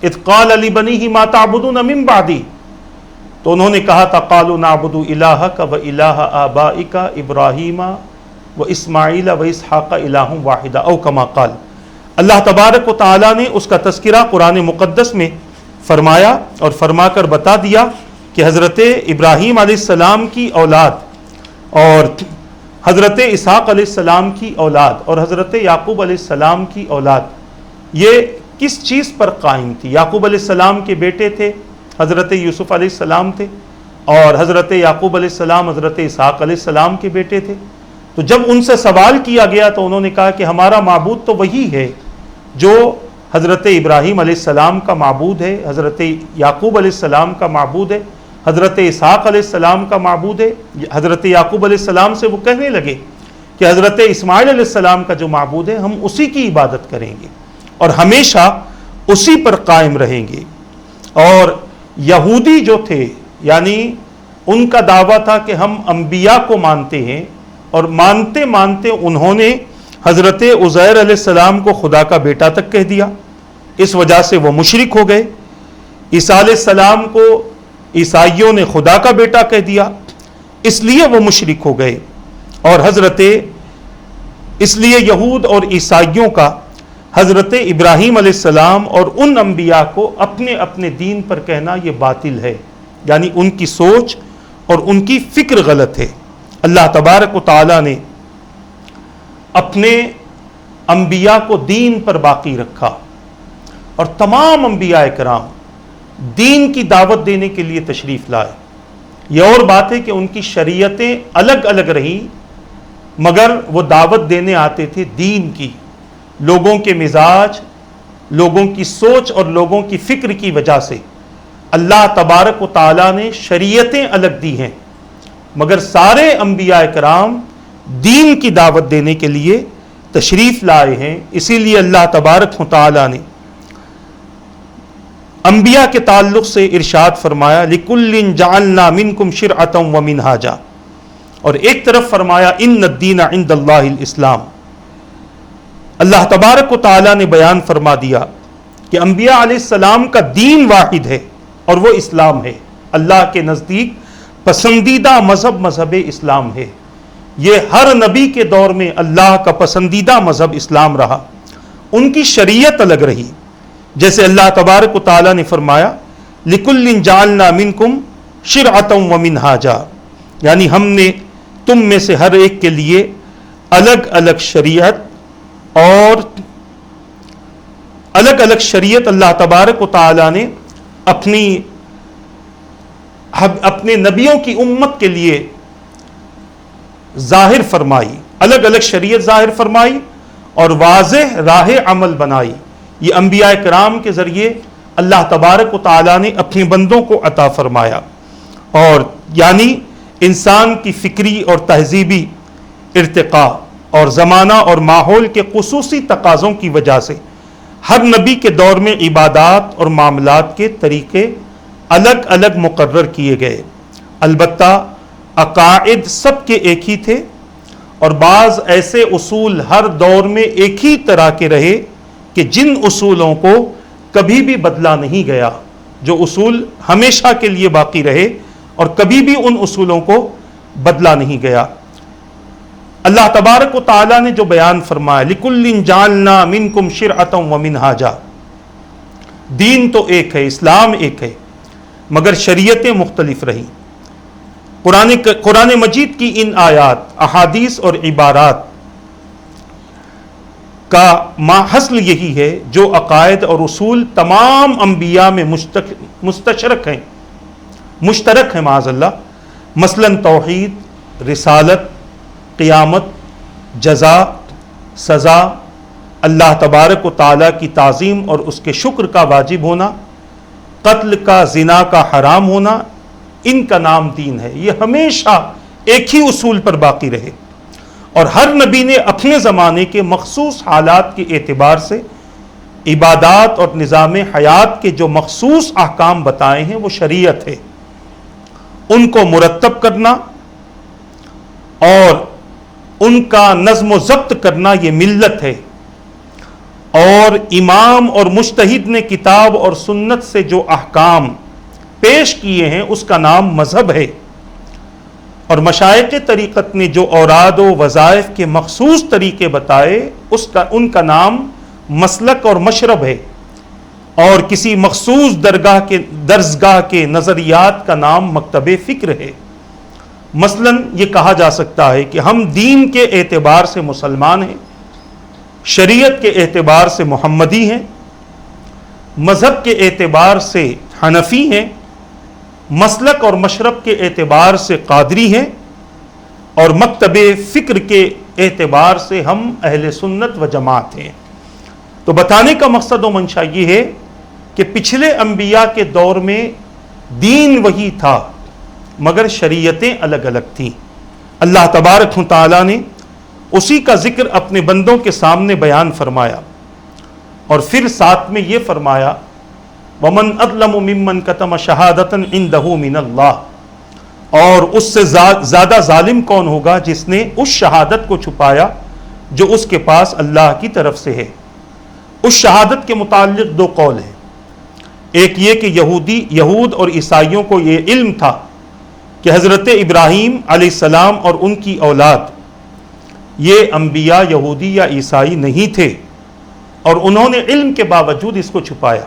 Speaker 2: اذ قال لبنیہ ما تعبدون من بعدی، تو انہوں نے کہا تھا قالوا نعبد الہک و الہ آبائک ابراہیم و اسماعیل و اسحاق الہ واحد او کما قال۔ اللہ تبارک و تعالیٰ نے اس کا تذکرہ قرآن مقدس میں فرمایا اور فرما کر بتا دیا کہ حضرت ابراہیم علیہ السلام کی اولاد اور حضرت اسحاق علیہ السلام کی اولاد اور حضرت یعقوب علیہ السلام کی اولاد یہ کس چیز پر قائم تھی؟ یعقوب علیہ السلام کے بیٹے تھے، حضرت یوسف علیہ السلام تھے، اور حضرت یعقوب علیہ السلام حضرت اسحاق علیہ السلام کے بیٹے تھے۔ تو جب ان سے سوال کیا گیا تو انہوں نے کہا کہ ہمارا معبود تو وہی ہے جو حضرت ابراہیم علیہ السلام کا معبود ہے، حضرت یعقوب علیہ السلام کا معبود ہے، حضرت اسحاق علیہ السلام کا معبود ہے۔ حضرت یعقوب علیہ السلام سے وہ کہنے لگے کہ حضرت اسماعیل علیہ السلام کا جو معبود ہے ہم اسی کی عبادت کریں گے اور ہمیشہ اسی پر قائم رہیں گے۔ اور یہودی جو تھے، یعنی ان کا دعویٰ تھا کہ ہم انبیاء کو مانتے ہیں، اور مانتے مانتے انہوں نے حضرت عزیر علیہ السلام کو خدا کا بیٹا تک کہہ دیا، اس وجہ سے وہ مشرک ہو گئے۔ عیسیٰ علیہ السلام کو عیسائیوں نے خدا کا بیٹا کہہ دیا، اس لیے وہ مشرک ہو گئے۔ اور اس لیے یہود اور عیسائیوں کا حضرت ابراہیم علیہ السلام اور ان انبیاء کو اپنے اپنے دین پر کہنا یہ باطل ہے، یعنی ان کی سوچ اور ان کی فکر غلط ہے۔ اللہ تبارک و تعالیٰ نے اپنے انبیاء کو دین پر باقی رکھا، اور تمام انبیاء کرام دین کی دعوت دینے کے لیے تشریف لائے۔ یہ اور بات ہے کہ ان کی شریعتیں الگ الگ رہیں، مگر وہ دعوت دینے آتے تھے دین کی۔ لوگوں کے مزاج، لوگوں کی سوچ اور لوگوں کی فکر کی وجہ سے اللہ تبارک و تعالیٰ نے شریعتیں الگ دی ہیں، مگر سارے انبیاء کرام دین کی دعوت دینے کے لیے تشریف لائے ہیں۔ اسی لیے اللہ تبارک و تعالیٰ نے انبیاء کے تعلق سے ارشاد فرمایا لِكُلٍّ جَعَلْنَا مِنْكُمْ شِرْعَةً وَمِنْهَاجًا، اور ایک طرف فرمایا إِنَّ الدِّينَ عِنْدَ اللَّهِ الْإِسْلَامِ، اللہ تبارک و تعالیٰ نے بیان فرما دیا کہ انبیاء علیہ السلام کا دین واحد ہے اور وہ اسلام ہے. اللہ کے نزدیک پسندیدہ مذہب اسلام ہے. یہ ہر نبی کے دور میں اللہ کا پسندیدہ مذہب اسلام رہا. ان کی شریعت الگ رہی. جیسے اللہ تبارک و تعالیٰ نے فرمایا لِكُلٍّ جَعَلْنَا مِنْكُمْ شِرْعَةً وَمِنْهَاجًا، یعنی ہم نے تم میں سے ہر ایک کے لیے الگ الگ شریعت اور الگ الگ شریعت اللہ تبارک و تعالیٰ نے اپنے نبیوں کی امت کے لیے ظاہر فرمائی. الگ الگ شریعت ظاہر فرمائی اور واضح راہ عمل بنائی. یہ انبیاء کرام کے ذریعے اللہ تبارک و تعالیٰ نے اپنے بندوں کو عطا فرمایا. اور یعنی انسان کی فکری اور تہذیبی ارتقاء اور زمانہ اور ماحول کے خصوصی تقاضوں کی وجہ سے ہر نبی کے دور میں عبادات اور معاملات کے طریقے الگ الگ مقرر کیے گئے. البتہ عقائد سب کے ایک ہی تھے اور بعض ایسے اصول ہر دور میں ایک ہی طرح کے رہے کہ جن اصولوں کو کبھی بھی بدلا نہیں گیا، جو اصول ہمیشہ کے لیے باقی رہے اور کبھی بھی ان اصولوں کو بدلا نہیں گیا. اللہ تبارک و تعالیٰ نے جو بیان فرمایا لِكُلٍّ جَعَلْنَا مِنْكُمْ شِرْعَةً وَمِنْهَاجًا، دین تو ایک ہے، اسلام ایک ہے، مگر شریعتیں مختلف رہیں. قرآن مجید کی ان آیات، احادیث اور عبارات کا ماحصل یہی ہے جو عقائد اور اصول تمام انبیاء میں مشترک ہیں معاذ اللہ. مثلا توحید، رسالت، قیامت، جزا، سزا، اللہ تبارک و تعالیٰ کی تعظیم اور اس کے شکر کا واجب ہونا، قتل کا، زنا کا حرام ہونا، ان کا نام دین ہے. یہ ہمیشہ ایک ہی اصول پر باقی رہے اور ہر نبی نے اپنے زمانے کے مخصوص حالات کے اعتبار سے عبادات اور نظام حیات کے جو مخصوص احکام بتائے ہیں وہ شریعت ہے. ان کو مرتب کرنا اور ان کا نظم و ضبط کرنا یہ ملت ہے. اور امام اور مجتہد نے کتاب اور سنت سے جو احکام پیش کیے ہیں اس کا نام مذہب ہے. اور مشائخ طریقت نے جو اوراد و وظائف کے مخصوص طریقے بتائے ان کا نام مسلک اور مشرب ہے. اور کسی مخصوص درسگاہ کے نظریات کا نام مکتب فکر ہے. مثلا یہ کہا جا سکتا ہے کہ ہم دین کے اعتبار سے مسلمان ہیں، شریعت کے اعتبار سے محمدی ہیں، مذہب کے اعتبار سے حنفی ہیں، مسلک اور مشرب کے اعتبار سے قادری ہیں، اور مکتب فکر کے اعتبار سے ہم اہل سنت و جماعت ہیں. تو بتانے کا مقصد و منشا یہ ہے کہ پچھلے انبیاء کے دور میں دین وہی تھا مگر شریعتیں الگ الگ تھیں. اللہ تبارک و تعالیٰ نے اسی کا ذکر اپنے بندوں کے سامنے بیان فرمایا اور پھر ساتھ میں یہ فرمایا وَمَنْ أَظْلَمُ مِمَّنْ كَتَمَ شَهَادَةً عِنْدَهُ مِنَ اللَّهِ، اور اس سے زیادہ ظالم کون ہوگا جس نے اس شہادت کو چھپایا جو اس کے پاس اللہ کی طرف سے ہے. اس شہادت کے متعلق دو قول ہیں. ایک یہ کہ یہود اور عیسائیوں کو یہ علم تھا کہ حضرت ابراہیم علیہ السلام اور ان کی اولاد یہ انبیاء یہودی یا عیسائی نہیں تھے اور انہوں نے علم کے باوجود اس کو چھپایا.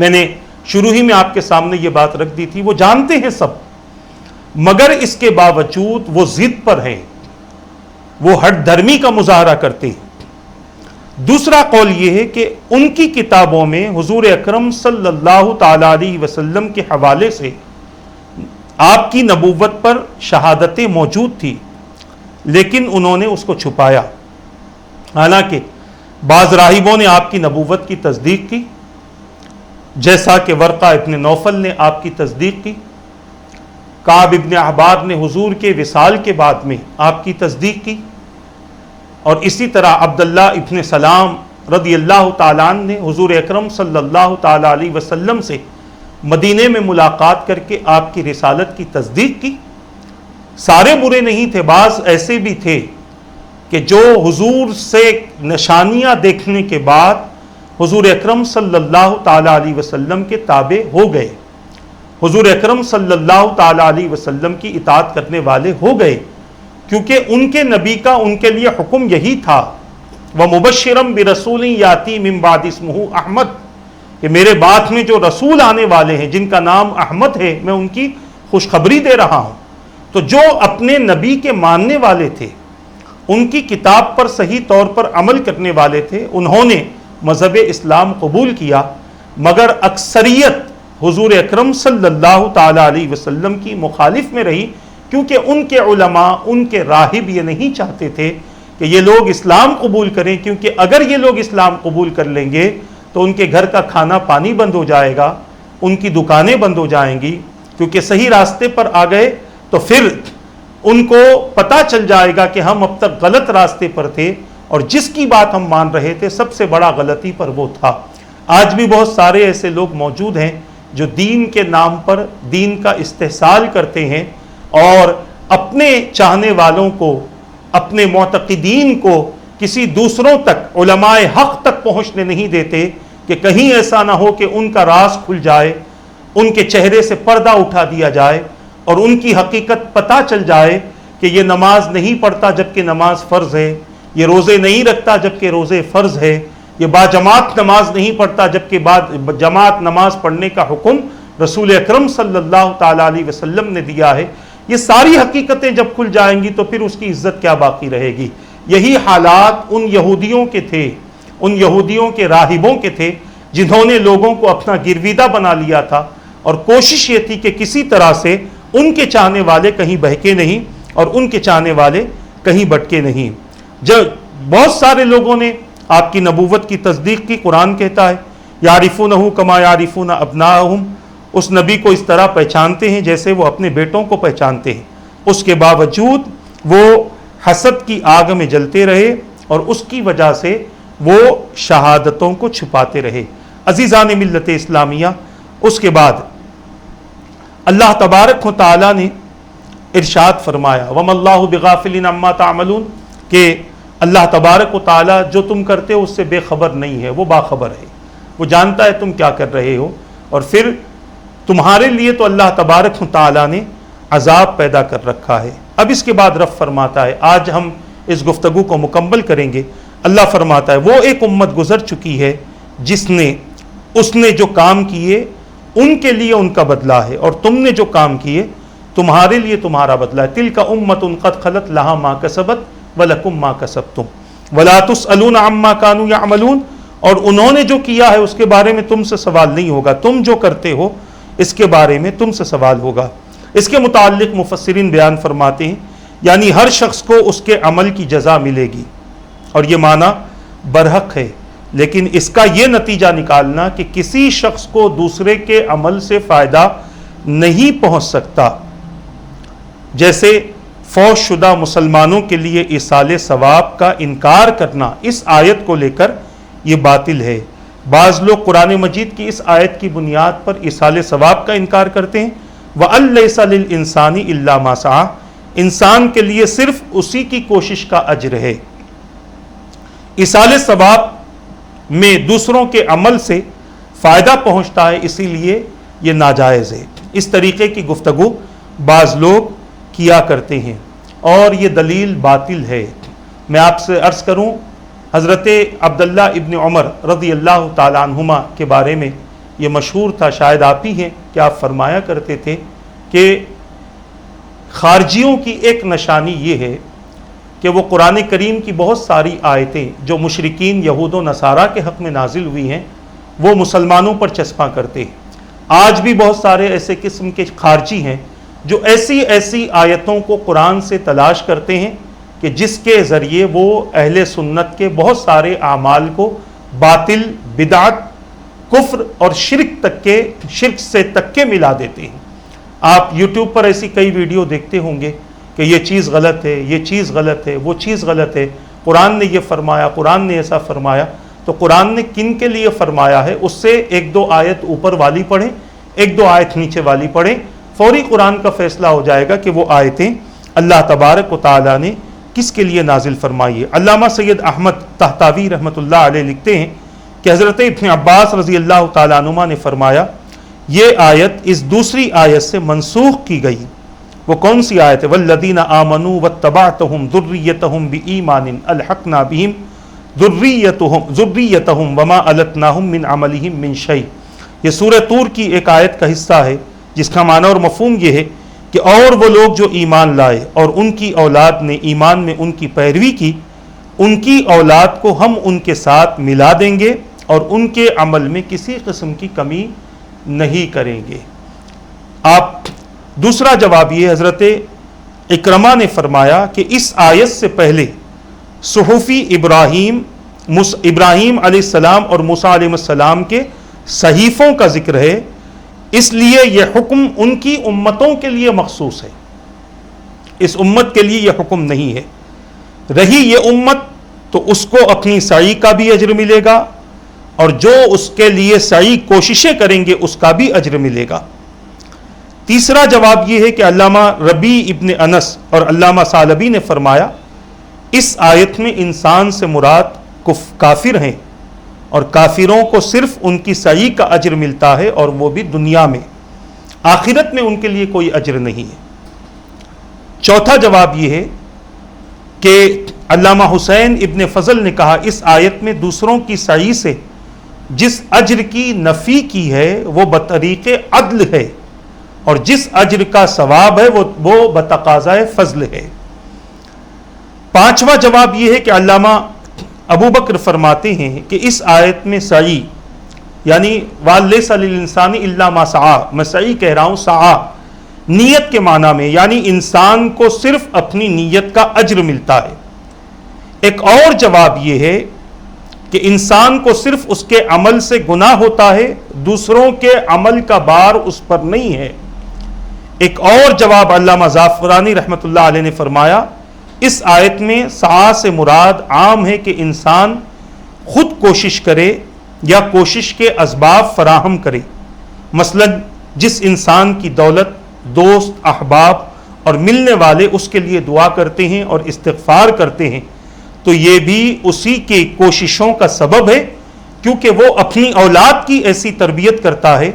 Speaker 2: میں نے شروع ہی میں آپ کے سامنے یہ بات رکھ دی تھی، وہ جانتے ہیں سب مگر اس کے باوجود وہ ضد پر ہیں، وہ ہٹ دھرمی کا مظاہرہ کرتے ہیں. دوسرا قول یہ ہے کہ ان کی کتابوں میں حضور اکرم صلی اللہ تعالی علیہ وسلم کے حوالے سے آپ کی نبوت پر شہادتیں موجود تھی لیکن انہوں نے اس کو چھپایا. حالانکہ بعض راہبوں نے آپ کی نبوت کی تصدیق کی، جیسا کہ ورقہ ابن نوفل نے آپ کی تصدیق کی، کعب ابن احبار نے حضور کے وصال کے بعد میں آپ کی تصدیق کی، اور اسی طرح عبداللہ ابن سلام رضی اللہ تعالیٰ عنہ نے حضور اکرم صلی اللہ تعالیٰ علیہ وسلم سے مدینے میں ملاقات کر کے آپ کی رسالت کی تصدیق کی. سارے برے نہیں تھے، بعض ایسے بھی تھے کہ جو حضور سے نشانیاں دیکھنے کے بعد حضور اکرم صلی اللہ تعالیٰ علیہ وسلم کے تابع ہو گئے، حضور اکرم صلی اللہ تعالیٰ علیہ وسلم کی اطاعت کرنے والے ہو گئے، کیونکہ ان کے نبی کا ان کے لیے حکم یہی تھا، وَمُبَشِّرًا بِرَسُولٍ يَأْتِي مِن بَعْدِهِ اسْمُهُ احمد، کہ میرے بعد میں جو رسول آنے والے ہیں جن کا نام احمد ہے، میں ان کی خوشخبری دے رہا ہوں۔ تو جو اپنے نبی کے ماننے والے تھے، ان کی کتاب پر صحیح طور پر عمل کرنے والے تھے، انہوں نے مذہب اسلام قبول کیا، مگر اکثریت حضور اکرم صلی اللہ تعالیٰ علیہ وسلم کی مخالف میں رہی، کیونکہ ان کے علماء، ان کے راہب یہ نہیں چاہتے تھے کہ یہ لوگ اسلام قبول کریں، کیونکہ اگر یہ لوگ اسلام قبول کر لیں گے تو ان کے گھر کا کھانا پانی بند ہو جائے گا، ان کی دکانیں بند ہو جائیں گی، کیونکہ صحیح راستے پر آ گئے تو پھر ان کو پتہ چل جائے گا کہ ہم اب تک غلط راستے پر تھے اور جس کی بات ہم مان رہے تھے سب سے بڑا غلطی پر وہ تھا۔ آج بھی بہت سارے ایسے لوگ موجود ہیں جو دین کے نام پر دین کا استحصال کرتے ہیں اور اپنے چاہنے والوں کو، اپنے معتقدین کو کسی دوسروں تک، علماء حق تک پہنچنے نہیں دیتے کہ کہیں ایسا نہ ہو کہ ان کا راز کھل جائے، ان کے چہرے سے پردہ اٹھا دیا جائے اور ان کی حقیقت پتہ چل جائے کہ یہ نماز نہیں پڑھتا جبکہ نماز فرض ہے، یہ روزے نہیں رکھتا جبکہ روزے فرض ہے، یہ باجماعت نماز نہیں پڑھتا جبکہ جماعت نماز پڑھنے کا حکم رسول اکرم صلی اللہ تعالیٰ علیہ وسلم نے دیا ہے۔ یہ ساری حقیقتیں جب کھل جائیں گی تو پھر اس کی عزت کیا باقی رہے گی؟ یہی حالات ان یہودیوں کے تھے، ان یہودیوں کے راہبوں کے تھے جنہوں نے لوگوں کو اپنا گرویدہ بنا لیا تھا، اور کوشش یہ تھی کہ کسی طرح سے ان کے چاہنے والے کہیں بہکے نہیں اور ان کے چاہنے والے کہیں بٹکے نہیں۔ جب بہت سارے لوگوں نے آپ کی نبوت کی تصدیق کی، قرآن کہتا ہے یعرفونہ کما یعرفون ابناءہم، اس نبی کو اس طرح پہچانتے ہیں جیسے وہ اپنے بیٹوں کو پہچانتے ہیں، اس کے باوجود وہ حسد کی آگ میں جلتے رہے اور اس کی وجہ سے وہ شہادتوں کو چھپاتے رہے۔ عزیزان ملت اسلامیہ، اس کے بعد اللہ تبارک و تعالیٰ نے ارشاد فرمایا وَمَا اللَّهُ بِغَافِلٍ عَمَّا تَعْمَلُونَ، کہ اللہ تبارک و تعالیٰ جو تم کرتے ہو اس سے بے خبر نہیں ہے، وہ باخبر ہے، وہ جانتا ہے تم کیا کر رہے ہو، اور پھر تمہارے لیے تو اللہ تبارک و تعالیٰ نے عذاب پیدا کر رکھا ہے۔ اب اس کے بعد رب فرماتا ہے، آج ہم اس گفتگو کو مکمل کریں گے، اللہ فرماتا ہے وہ ایک امت گزر چکی ہے اس نے جو کام کیے ان کے لیے ان کا بدلہ ہے، اور تم نے جو کام کیے تمہارے لیے تمہارا بدلہ ہے۔ تلک امت قد خلت لہا ما کسبت ولکم ما کسبتم ولا تسألون عما کانوا یعملون، اور انہوں نے جو کیا ہے اس کے بارے میں تم سے سوال نہیں ہوگا، تم جو کرتے ہو اس کے بارے میں تم سے سوال ہوگا۔ اس کے متعلق مفسرین بیان فرماتے ہیں یعنی ہر شخص کو اس کے عمل کی جزا ملے گی، اور یہ معنی برحق ہے، لیکن اس کا یہ نتیجہ نکالنا کہ کسی شخص کو دوسرے کے عمل سے فائدہ نہیں پہنچ سکتا، جیسے فوت شدہ مسلمانوں کے لیے ایصال ثواب کا انکار کرنا، اس آیت کو لے کر یہ باطل ہے۔ بعض لوگ قرآن مجید کی اس آیت کی بنیاد پر ایصال ثواب کا انکار کرتے ہیں، وَأَن لَيْسَ لِلْإِنسَانِ إِلَّا مَا سَعَىٰ، انسان کے لیے صرف اسی کی کوشش کا اجر ہے۔ ایصال ثواب میں دوسروں کے عمل سے فائدہ پہنچتا ہے، اسی لیے یہ ناجائز ہے۔ اس طریقے کی گفتگو بعض لوگ کیا کرتے ہیں اور یہ دلیل باطل ہے۔ میں آپ سے عرض کروں، حضرت عبداللہ ابن عمر رضی اللہ تعالیٰ عنہما کے بارے میں یہ مشہور تھا، شاید آپ ہی ہیں، کہ آپ فرمایا کرتے تھے کہ خارجیوں کی ایک نشانی یہ ہے کہ وہ قرآن کریم کی بہت ساری آیتیں جو مشرکین یہود و نصارہ کے حق میں نازل ہوئی ہیں وہ مسلمانوں پر چسپاں کرتے ہیں۔ آج بھی بہت سارے ایسے قسم کے خارجی ہیں جو ایسی آیتوں کو قرآن سے تلاش کرتے ہیں کہ جس کے ذریعے وہ اہل سنت کے بہت سارے اعمال کو باطل، بدعت، کفر اور شرک سے تک کے ملا دیتے ہیں۔ آپ یوٹیوب پر ایسی کئی ویڈیو دیکھتے ہوں گے کہ یہ چیز غلط ہے، یہ چیز غلط ہے، وہ چیز غلط ہے، قرآن نے یہ فرمایا، قرآن نے ایسا فرمایا۔ تو قرآن نے کن کے لیے فرمایا ہے اس سے ایک دو آیت اوپر والی پڑھیں، ایک دو آیت نیچے والی پڑھیں، فوری قرآن کا فیصلہ ہو جائے گا کہ وہ آیتیں اللہ تبارک و تعالیٰ نے کس کے لیے نازل فرمائی ہے؟ علامہ سید احمد طحطاوی رحمۃ اللہ علیہ لکھتے ہیں کہ حضرت ابن عباس رضی اللہ تعالیٰ عنہما نے فرمایا یہ آیت اس دوسری آیت سے منسوخ کی گئی۔ وہ کون سی آیت ہے؟ والذین آمنوا واتبعتہم ذریتہم بایمان الحقنا بہم ذریتہم وما التناہم من عملہم من شیء۔ یہ سورہ طور کی ایک آیت کا حصہ ہے جس کا معنی اور مفہوم یہ ہے کہ اور وہ لوگ جو ایمان لائے اور ان کی اولاد نے ایمان میں ان کی پیروی کی، ان کی اولاد کو ہم ان کے ساتھ ملا دیں گے اور ان کے عمل میں کسی قسم کی کمی نہیں کریں گے۔ آپ دوسرا جواب یہ حضرت اکرمہ نے فرمایا کہ اس آیت سے پہلے صحفی ابراہیم علیہ السلام اور موسیٰ علیہ السلام کے صحیفوں کا ذکر ہے، اس لیے یہ حکم ان کی امتوں کے لیے مخصوص ہے، اس امت کے لیے یہ حکم نہیں ہے۔ رہی یہ امت تو اس کو اپنی سعی کا بھی اجر ملے گا اور جو اس کے لیے سعی کوششیں کریں گے اس کا بھی اجر ملے گا۔ تیسرا جواب یہ ہے کہ علامہ ربیع ابن انس اور علامہ ثعلبی نے فرمایا اس آیت میں انسان سے مراد کافر ہیں اور کافروں کو صرف ان کی سعی کا اجر ملتا ہے اور وہ بھی دنیا میں، آخرت میں ان کے لیے کوئی اجر نہیں ہے۔ چوتھا جواب یہ ہے کہ علامہ حسین ابن فضل نے کہا اس آیت میں دوسروں کی سعی سے جس اجر کی نفی کی ہے وہ بطریق عدل ہے اور جس اجر کا ثواب ہے وہ بتقاضائے فضل ہے۔ پانچواں جواب یہ ہے کہ علامہ ابو بکر فرماتے ہیں کہ اس آیت میں سعی یعنی وَلَيْسَ لِلْإِنسَانِ إِلَّا مَا سَعَىٰ، میں سعی کہہ رہا ہوں سعیٰ نیت کے معنی میں، یعنی انسان کو صرف اپنی نیت کا اجر ملتا ہے۔ ایک اور جواب یہ ہے کہ انسان کو صرف اس کے عمل سے گناہ ہوتا ہے، دوسروں کے عمل کا بار اس پر نہیں ہے۔ ایک اور جواب علامہ زعفرانی رحمۃ اللہ علیہ نے فرمایا اس آیت میں سعی سے مراد عام ہے کہ انسان خود کوشش کرے یا کوشش کے اسباب فراہم کرے، مثلا جس انسان کی دولت دوست احباب اور ملنے والے اس کے لیے دعا کرتے ہیں اور استغفار کرتے ہیں تو یہ بھی اسی کی کوششوں کا سبب ہے، کیونکہ وہ اپنی اولاد کی ایسی تربیت کرتا ہے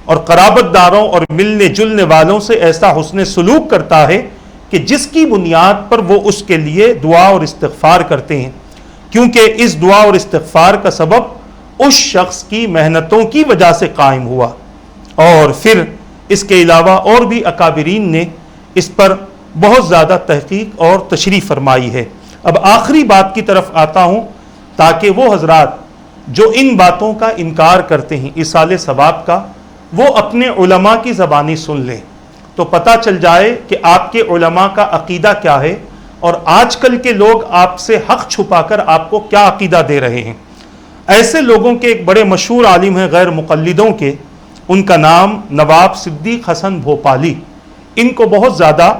Speaker 2: اور قرابت داروں اور ملنے جلنے والوں سے ایسا حسن سلوک کرتا ہے کہ جس کی بنیاد پر وہ اس کے لیے دعا اور استغفار کرتے ہیں، کیونکہ اس دعا اور استغفار کا سبب اس شخص کی محنتوں کی وجہ سے قائم ہوا۔ اور پھر اس کے علاوہ اور بھی اکابرین نے اس پر بہت زیادہ تحقیق اور تشریح فرمائی ہے۔ اب آخری بات کی طرف آتا ہوں تاکہ وہ حضرات جو ان باتوں کا انکار کرتے ہیں ایصال ثواب کا، وہ اپنے علماء کی زبانی سن لیں تو پتہ چل جائے کہ آپ کے علماء کا عقیدہ کیا ہے اور آج کل کے لوگ آپ سے حق چھپا کر آپ کو کیا عقیدہ دے رہے ہیں۔ ایسے لوگوں کے ایک بڑے مشہور عالم ہیں غیر مقلدوں کے، ان کا نام نواب صدیق حسن بھوپالی، ان کو بہت زیادہ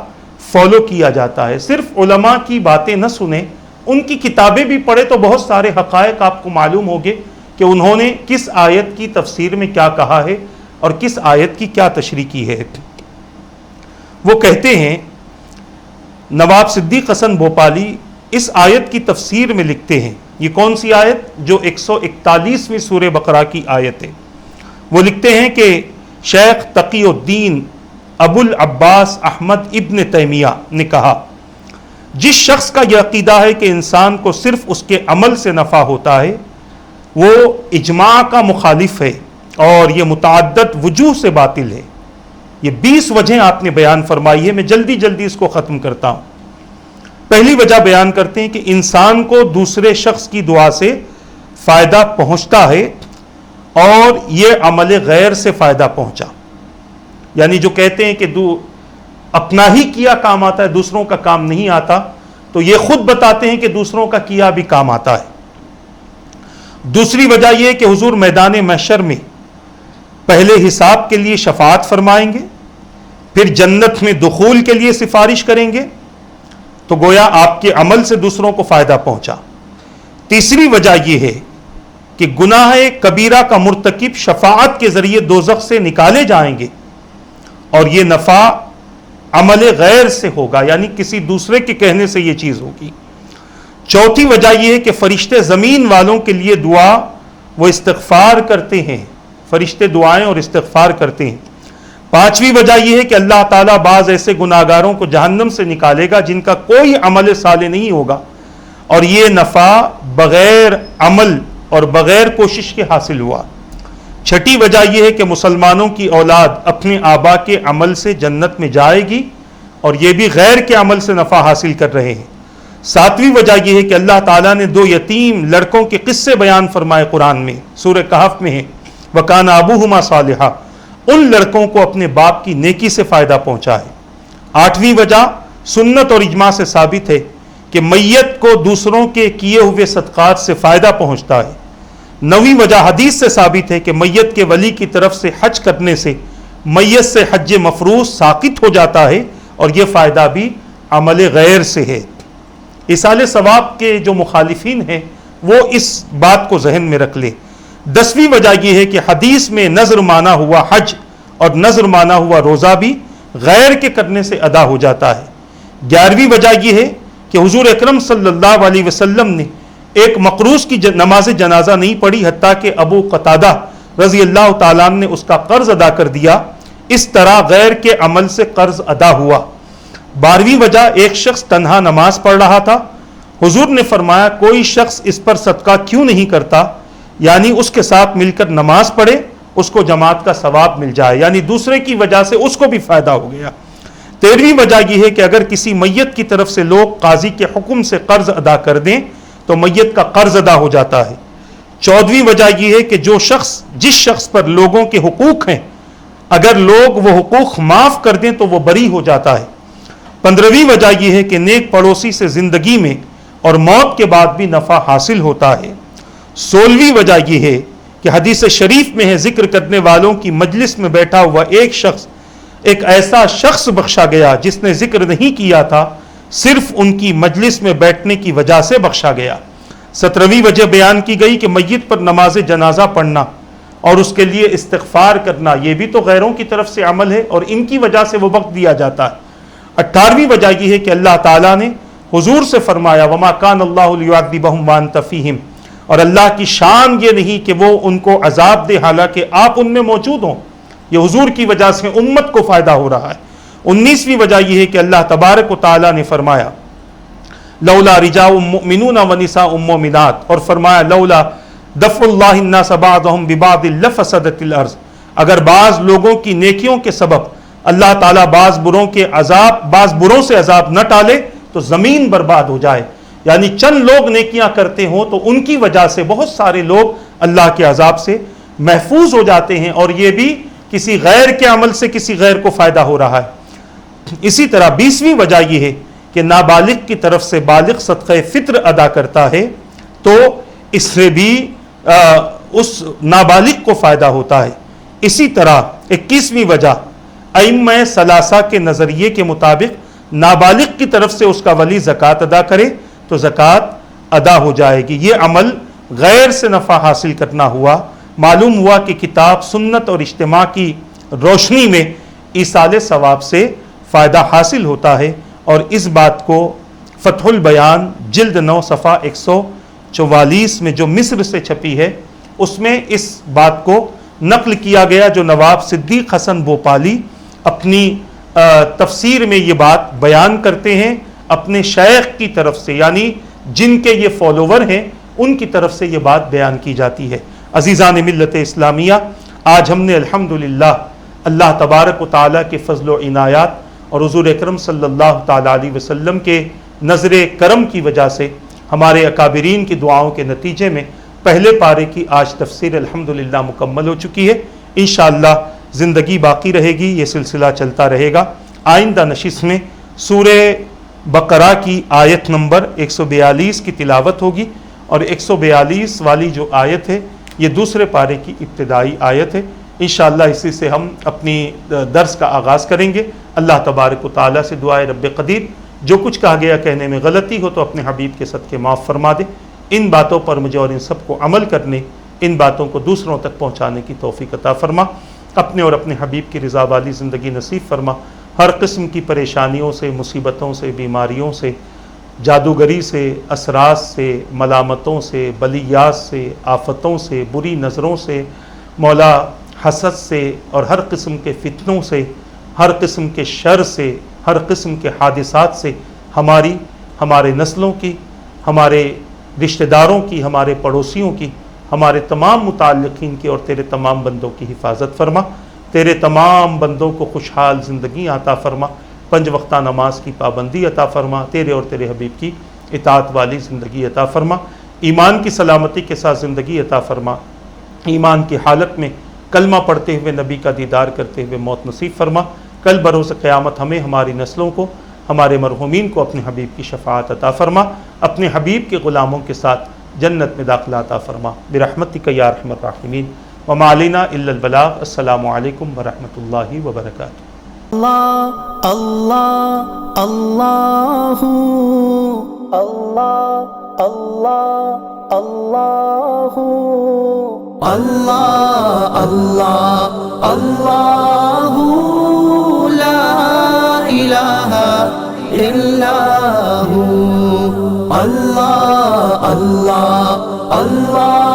Speaker 2: فالو کیا جاتا ہے۔ صرف علماء کی باتیں نہ سنیں، ان کی کتابیں بھی پڑھے تو بہت سارے حقائق آپ کو معلوم ہوگے کہ انہوں نے کس آیت کی تفسیر میں کیا کہا ہے اور کس آیت کی کیا تشریح کی ہے۔ وہ کہتے ہیں نواب صدیق حسن بھوپالی اس آیت کی تفسیر میں لکھتے ہیں، یہ کون سی آیت؟ جو 141ویں سورہ بقرہ کی آیت ہے۔ وہ لکھتے ہیں کہ شیخ تقی الدین ابو العباس احمد ابن تیمیہ نے کہا جس شخص کا یہ عقیدہ ہے کہ انسان کو صرف اس کے عمل سے نفع ہوتا ہے وہ اجماع کا مخالف ہے اور یہ متعدد وجوہ سے باطل ہے۔ یہ 20 وجہیں آپ نے بیان فرمائی ہے، میں جلدی اس کو ختم کرتا ہوں۔ پہلی وجہ بیان کرتے ہیں کہ انسان کو دوسرے شخص کی دعا سے فائدہ پہنچتا ہے اور یہ عمل غیر سے فائدہ پہنچا، یعنی جو کہتے ہیں کہ اپنا ہی کیا کام آتا ہے دوسروں کا کام نہیں آتا، تو یہ خود بتاتے ہیں کہ دوسروں کا کیا بھی کام آتا ہے۔ دوسری وجہ یہ کہ حضور میدان محشر میں پہلے حساب کے لیے شفاعت فرمائیں گے، پھر جنت میں دخول کے لیے سفارش کریں گے، تو گویا آپ کے عمل سے دوسروں کو فائدہ پہنچا۔ تیسری وجہ یہ ہے کہ گناہ کبیرہ کا مرتکب شفاعت کے ذریعے دوزخ سے نکالے جائیں گے اور یہ نفع عمل غیر سے ہوگا، یعنی کسی دوسرے کے کہنے سے یہ چیز ہوگی۔ چوتھی وجہ یہ ہے کہ فرشتے زمین والوں کے لیے دعا وہ استغفار کرتے ہیں، فرشتے دعائیں اور استغفار کرتے ہیں۔ پانچویں وجہ یہ ہے کہ اللہ تعالیٰ بعض ایسے گناہگاروں کو جہنم سے نکالے گا جن کا کوئی عمل صالح نہیں ہوگا، اور یہ نفع بغیر عمل اور بغیر کوشش کے حاصل ہوا۔ چھٹی وجہ یہ ہے کہ مسلمانوں کی اولاد اپنے آبا کے عمل سے جنت میں جائے گی، اور یہ بھی غیر کے عمل سے نفع حاصل کر رہے ہیں۔ ساتویں وجہ یہ ہے کہ اللہ تعالیٰ نے دو یتیم لڑکوں کے قصے بیان فرمائے قرآن میں، سورہ کہف میں ہے، وَكَانَ أَبُوهُمَا صَالِحًا، ان لڑکوں کو اپنے باپ کی نیکی سے فائدہ پہنچا ہے۔ آٹھویں وجہ سنت اور اجماع سے ثابت ہے کہ میت کو دوسروں کے کیے ہوئے صدقات سے فائدہ پہنچتا ہے۔ نویں وجہ حدیث سے ثابت ہے کہ میت کے ولی کی طرف سے حج کرنے سے میت سے حج مفروض ساقط ہو جاتا ہے، اور یہ فائدہ بھی عمل غیر سے ہے۔ ایصال ثواب کے جو مخالفین ہیں وہ اس بات کو ذہن میں رکھ لیں۔ 10ویں وجہ یہ ہے کہ حدیث میں نذر مانا ہوا حج اور نذر مانا ہوا روزہ بھی غیر کے کرنے سے ادا ہو جاتا ہے۔ 11ویں وجہ یہ ہے کہ حضور اکرم صلی اللہ علیہ وسلم نے ایک مقروض کی نماز جنازہ نہیں پڑھی، حتیٰ کہ ابو قتادہ رضی اللہ تعالیٰ عنہ نے اس کا قرض ادا کر دیا، اس طرح غیر کے عمل سے قرض ادا ہوا۔ 12ویں وجہ ایک شخص تنہا نماز پڑھ رہا تھا، حضور نے فرمایا کوئی شخص اس پر صدقہ کیوں نہیں کرتا، یعنی اس کے ساتھ مل کر نماز پڑھے، اس کو جماعت کا ثواب مل جائے، یعنی دوسرے کی وجہ سے اس کو بھی فائدہ ہو گیا۔ 13ویں وجہ یہ ہے کہ اگر کسی میت کی طرف سے لوگ قاضی کے حکم سے قرض ادا کر دیں تو میت کا قرض ادا ہو جاتا ہے۔ 14ویں وجہ یہ ہے کہ جس شخص پر لوگوں کے حقوق ہیں، اگر لوگ وہ حقوق معاف کر دیں تو وہ بری ہو جاتا ہے۔ 15ویں وجہ یہ ہے کہ نیک پڑوسی سے زندگی میں اور موت کے بعد بھی نفع حاصل ہوتا ہے۔ 16ویں وجہ یہ ہے کہ حدیث شریف میں ہے ذکر کرنے والوں کی مجلس میں بیٹھا ہوا ایک ایسا شخص بخشا گیا جس نے ذکر نہیں کیا تھا، صرف ان کی مجلس میں بیٹھنے کی وجہ سے بخشا گیا۔ 17ویں وجہ بیان کی گئی کہ میت پر نماز جنازہ پڑھنا اور اس کے لیے استغفار کرنا یہ بھی تو غیروں کی طرف سے عمل ہے، اور ان کی وجہ سے وہ وقت دیا جاتا ہے۔ 18ویں وجہ یہ ہے کہ اللہ تعالیٰ نے حضور سے فرمایا وَمَا كَانَ اللَّهُ لِيُعَذِّبَهُمْ وَأَنْتَ فِيهِمْ، اور اللہ کی شان یہ نہیں کہ وہ ان کو عذاب دے حالانکہ آپ ان میں موجود ہوں، یہ حضور کی وجہ سے امت کو فائدہ ہو رہا ہے۔ 19ویں وجہ یہ ہے کہ اللہ تبارک و تعالیٰ نے فرمایا لولا رجال مؤمنون ونساء مؤمنات، اور فرمایا لولا دفع اللہ الناس بعضهم ببعض لفسدت الارض، اگر بعض لوگوں کی نیکیوں کے سبب اللہ تعالیٰ بعض بروں سے عذاب نہ ٹالے تو زمین برباد ہو جائے، یعنی چند لوگ نیکیاں کرتے ہوں تو ان کی وجہ سے بہت سارے لوگ اللہ کے عذاب سے محفوظ ہو جاتے ہیں، اور یہ بھی کسی غیر کے عمل سے کسی غیر کو فائدہ ہو رہا ہے۔ اسی طرح 20ویں وجہ یہ ہے کہ نابالغ کی طرف سے بالغ صدقہ فطر ادا کرتا ہے تو اس سے بھی اس نابالغ کو فائدہ ہوتا ہے۔ اسی طرح 21ویں وجہ ائمہ ثلاثہ کے نظریے کے مطابق نابالغ کی طرف سے اس کا ولی زکوٰۃ ادا کرے تو زکوٰۃ ادا ہو جائے گی۔ یہ عمل غیر سے نفع حاصل کرنا ہوا۔ معلوم ہوا کہ کتاب سنت اور اجتماع کی روشنی میں ایصال ثواب سے فائدہ حاصل ہوتا ہے، اور اس بات کو فتح البیان جلد 9 صفحہ 144 میں جو مصر سے چھپی ہے اس میں اس بات کو نقل کیا گیا، جو نواب صدیق حسن بھوپالی اپنی تفسیر میں یہ بات بیان کرتے ہیں اپنے شیخ کی طرف سے، یعنی جن کے یہ فالوور ہیں ان کی طرف سے یہ بات بیان کی جاتی ہے۔ عزیزان ملت اسلامیہ، آج ہم نے الحمدللہ اللہ تبارک و تعالیٰ کے فضل و عنایات اور حضور اکرم صلی اللہ تعالیٰ علیہ وسلم کے نظر کرم کی وجہ سے ہمارے اکابرین کی دعاؤں کے نتیجے میں پہلے پارے کی آج تفسیر الحمدللہ مکمل ہو چکی ہے۔ انشاءاللہ زندگی باقی رہے گی، یہ سلسلہ چلتا رہے گا۔ آئندہ نشست میں سورہ بقرہ کی آیت نمبر 142 کی تلاوت ہوگی، اور 142 والی جو آیت ہے یہ دوسرے پارے کی ابتدائی آیت ہے۔ انشاءاللہ اسی سے ہم اپنی درس کا آغاز کریں گے۔ اللہ تبارک و تعالیٰ سے دعائے رب قدیر جو کچھ کہا گیا کہنے میں غلطی ہو تو اپنے حبیب کے صدقے معاف فرما دے۔ ان باتوں پر مجھے اور ان سب کو عمل کرنے، ان باتوں کو دوسروں تک پہنچانے کی توفیق عطا فرما، اپنے اور اپنے حبیب کی رضا والی زندگی نصیب فرما۔ ہر قسم کی پریشانیوں سے، مصیبتوں سے، بیماریوں سے، جادوگری سے، اسرار سے، ملامتوں سے، بلیات سے، آفتوں سے، بری نظروں سے، مولا حسد سے اور ہر قسم کے فتنوں سے، ہر قسم کے شر سے، ہر قسم کے حادثات سے ہماری، ہمارے نسلوں کی، ہمارے رشتہ داروں کی، ہمارے پڑوسیوں کی، ہمارے تمام متعلقین کی اور تیرے تمام بندوں کی حفاظت فرما، تیرے تمام بندوں کو خوشحال زندگی عطا فرما، 5 وقتہ نماز کی پابندی عطا فرما، تیرے اور تیرے حبیب کی اطاعت والی زندگی عطا فرما، ایمان کی سلامتی کے ساتھ زندگی عطا فرما، ایمان کی حالت میں کلمہ پڑھتے ہوئے نبی کا دیدار کرتے ہوئے موت نصیب فرما، کل بروز قیامت ہمیں، ہماری نسلوں کو، ہمارے مرحومین کو اپنے حبیب کی شفاعت عطا فرما، اپنے حبیب کے غلاموں کے ساتھ جنت میں داخلہ عطا فرما، برحمتک یا ارحم الراحمین، وما علینا الا البلاغ۔ السلام علیکم ورحمۃ اللہ وبرکاتہ۔
Speaker 1: اللہ اللہ اللہ اللہ اللہ اللہ اللہ اللہ اللہ لا الہ الا ہو، اللہ اللہ اللہ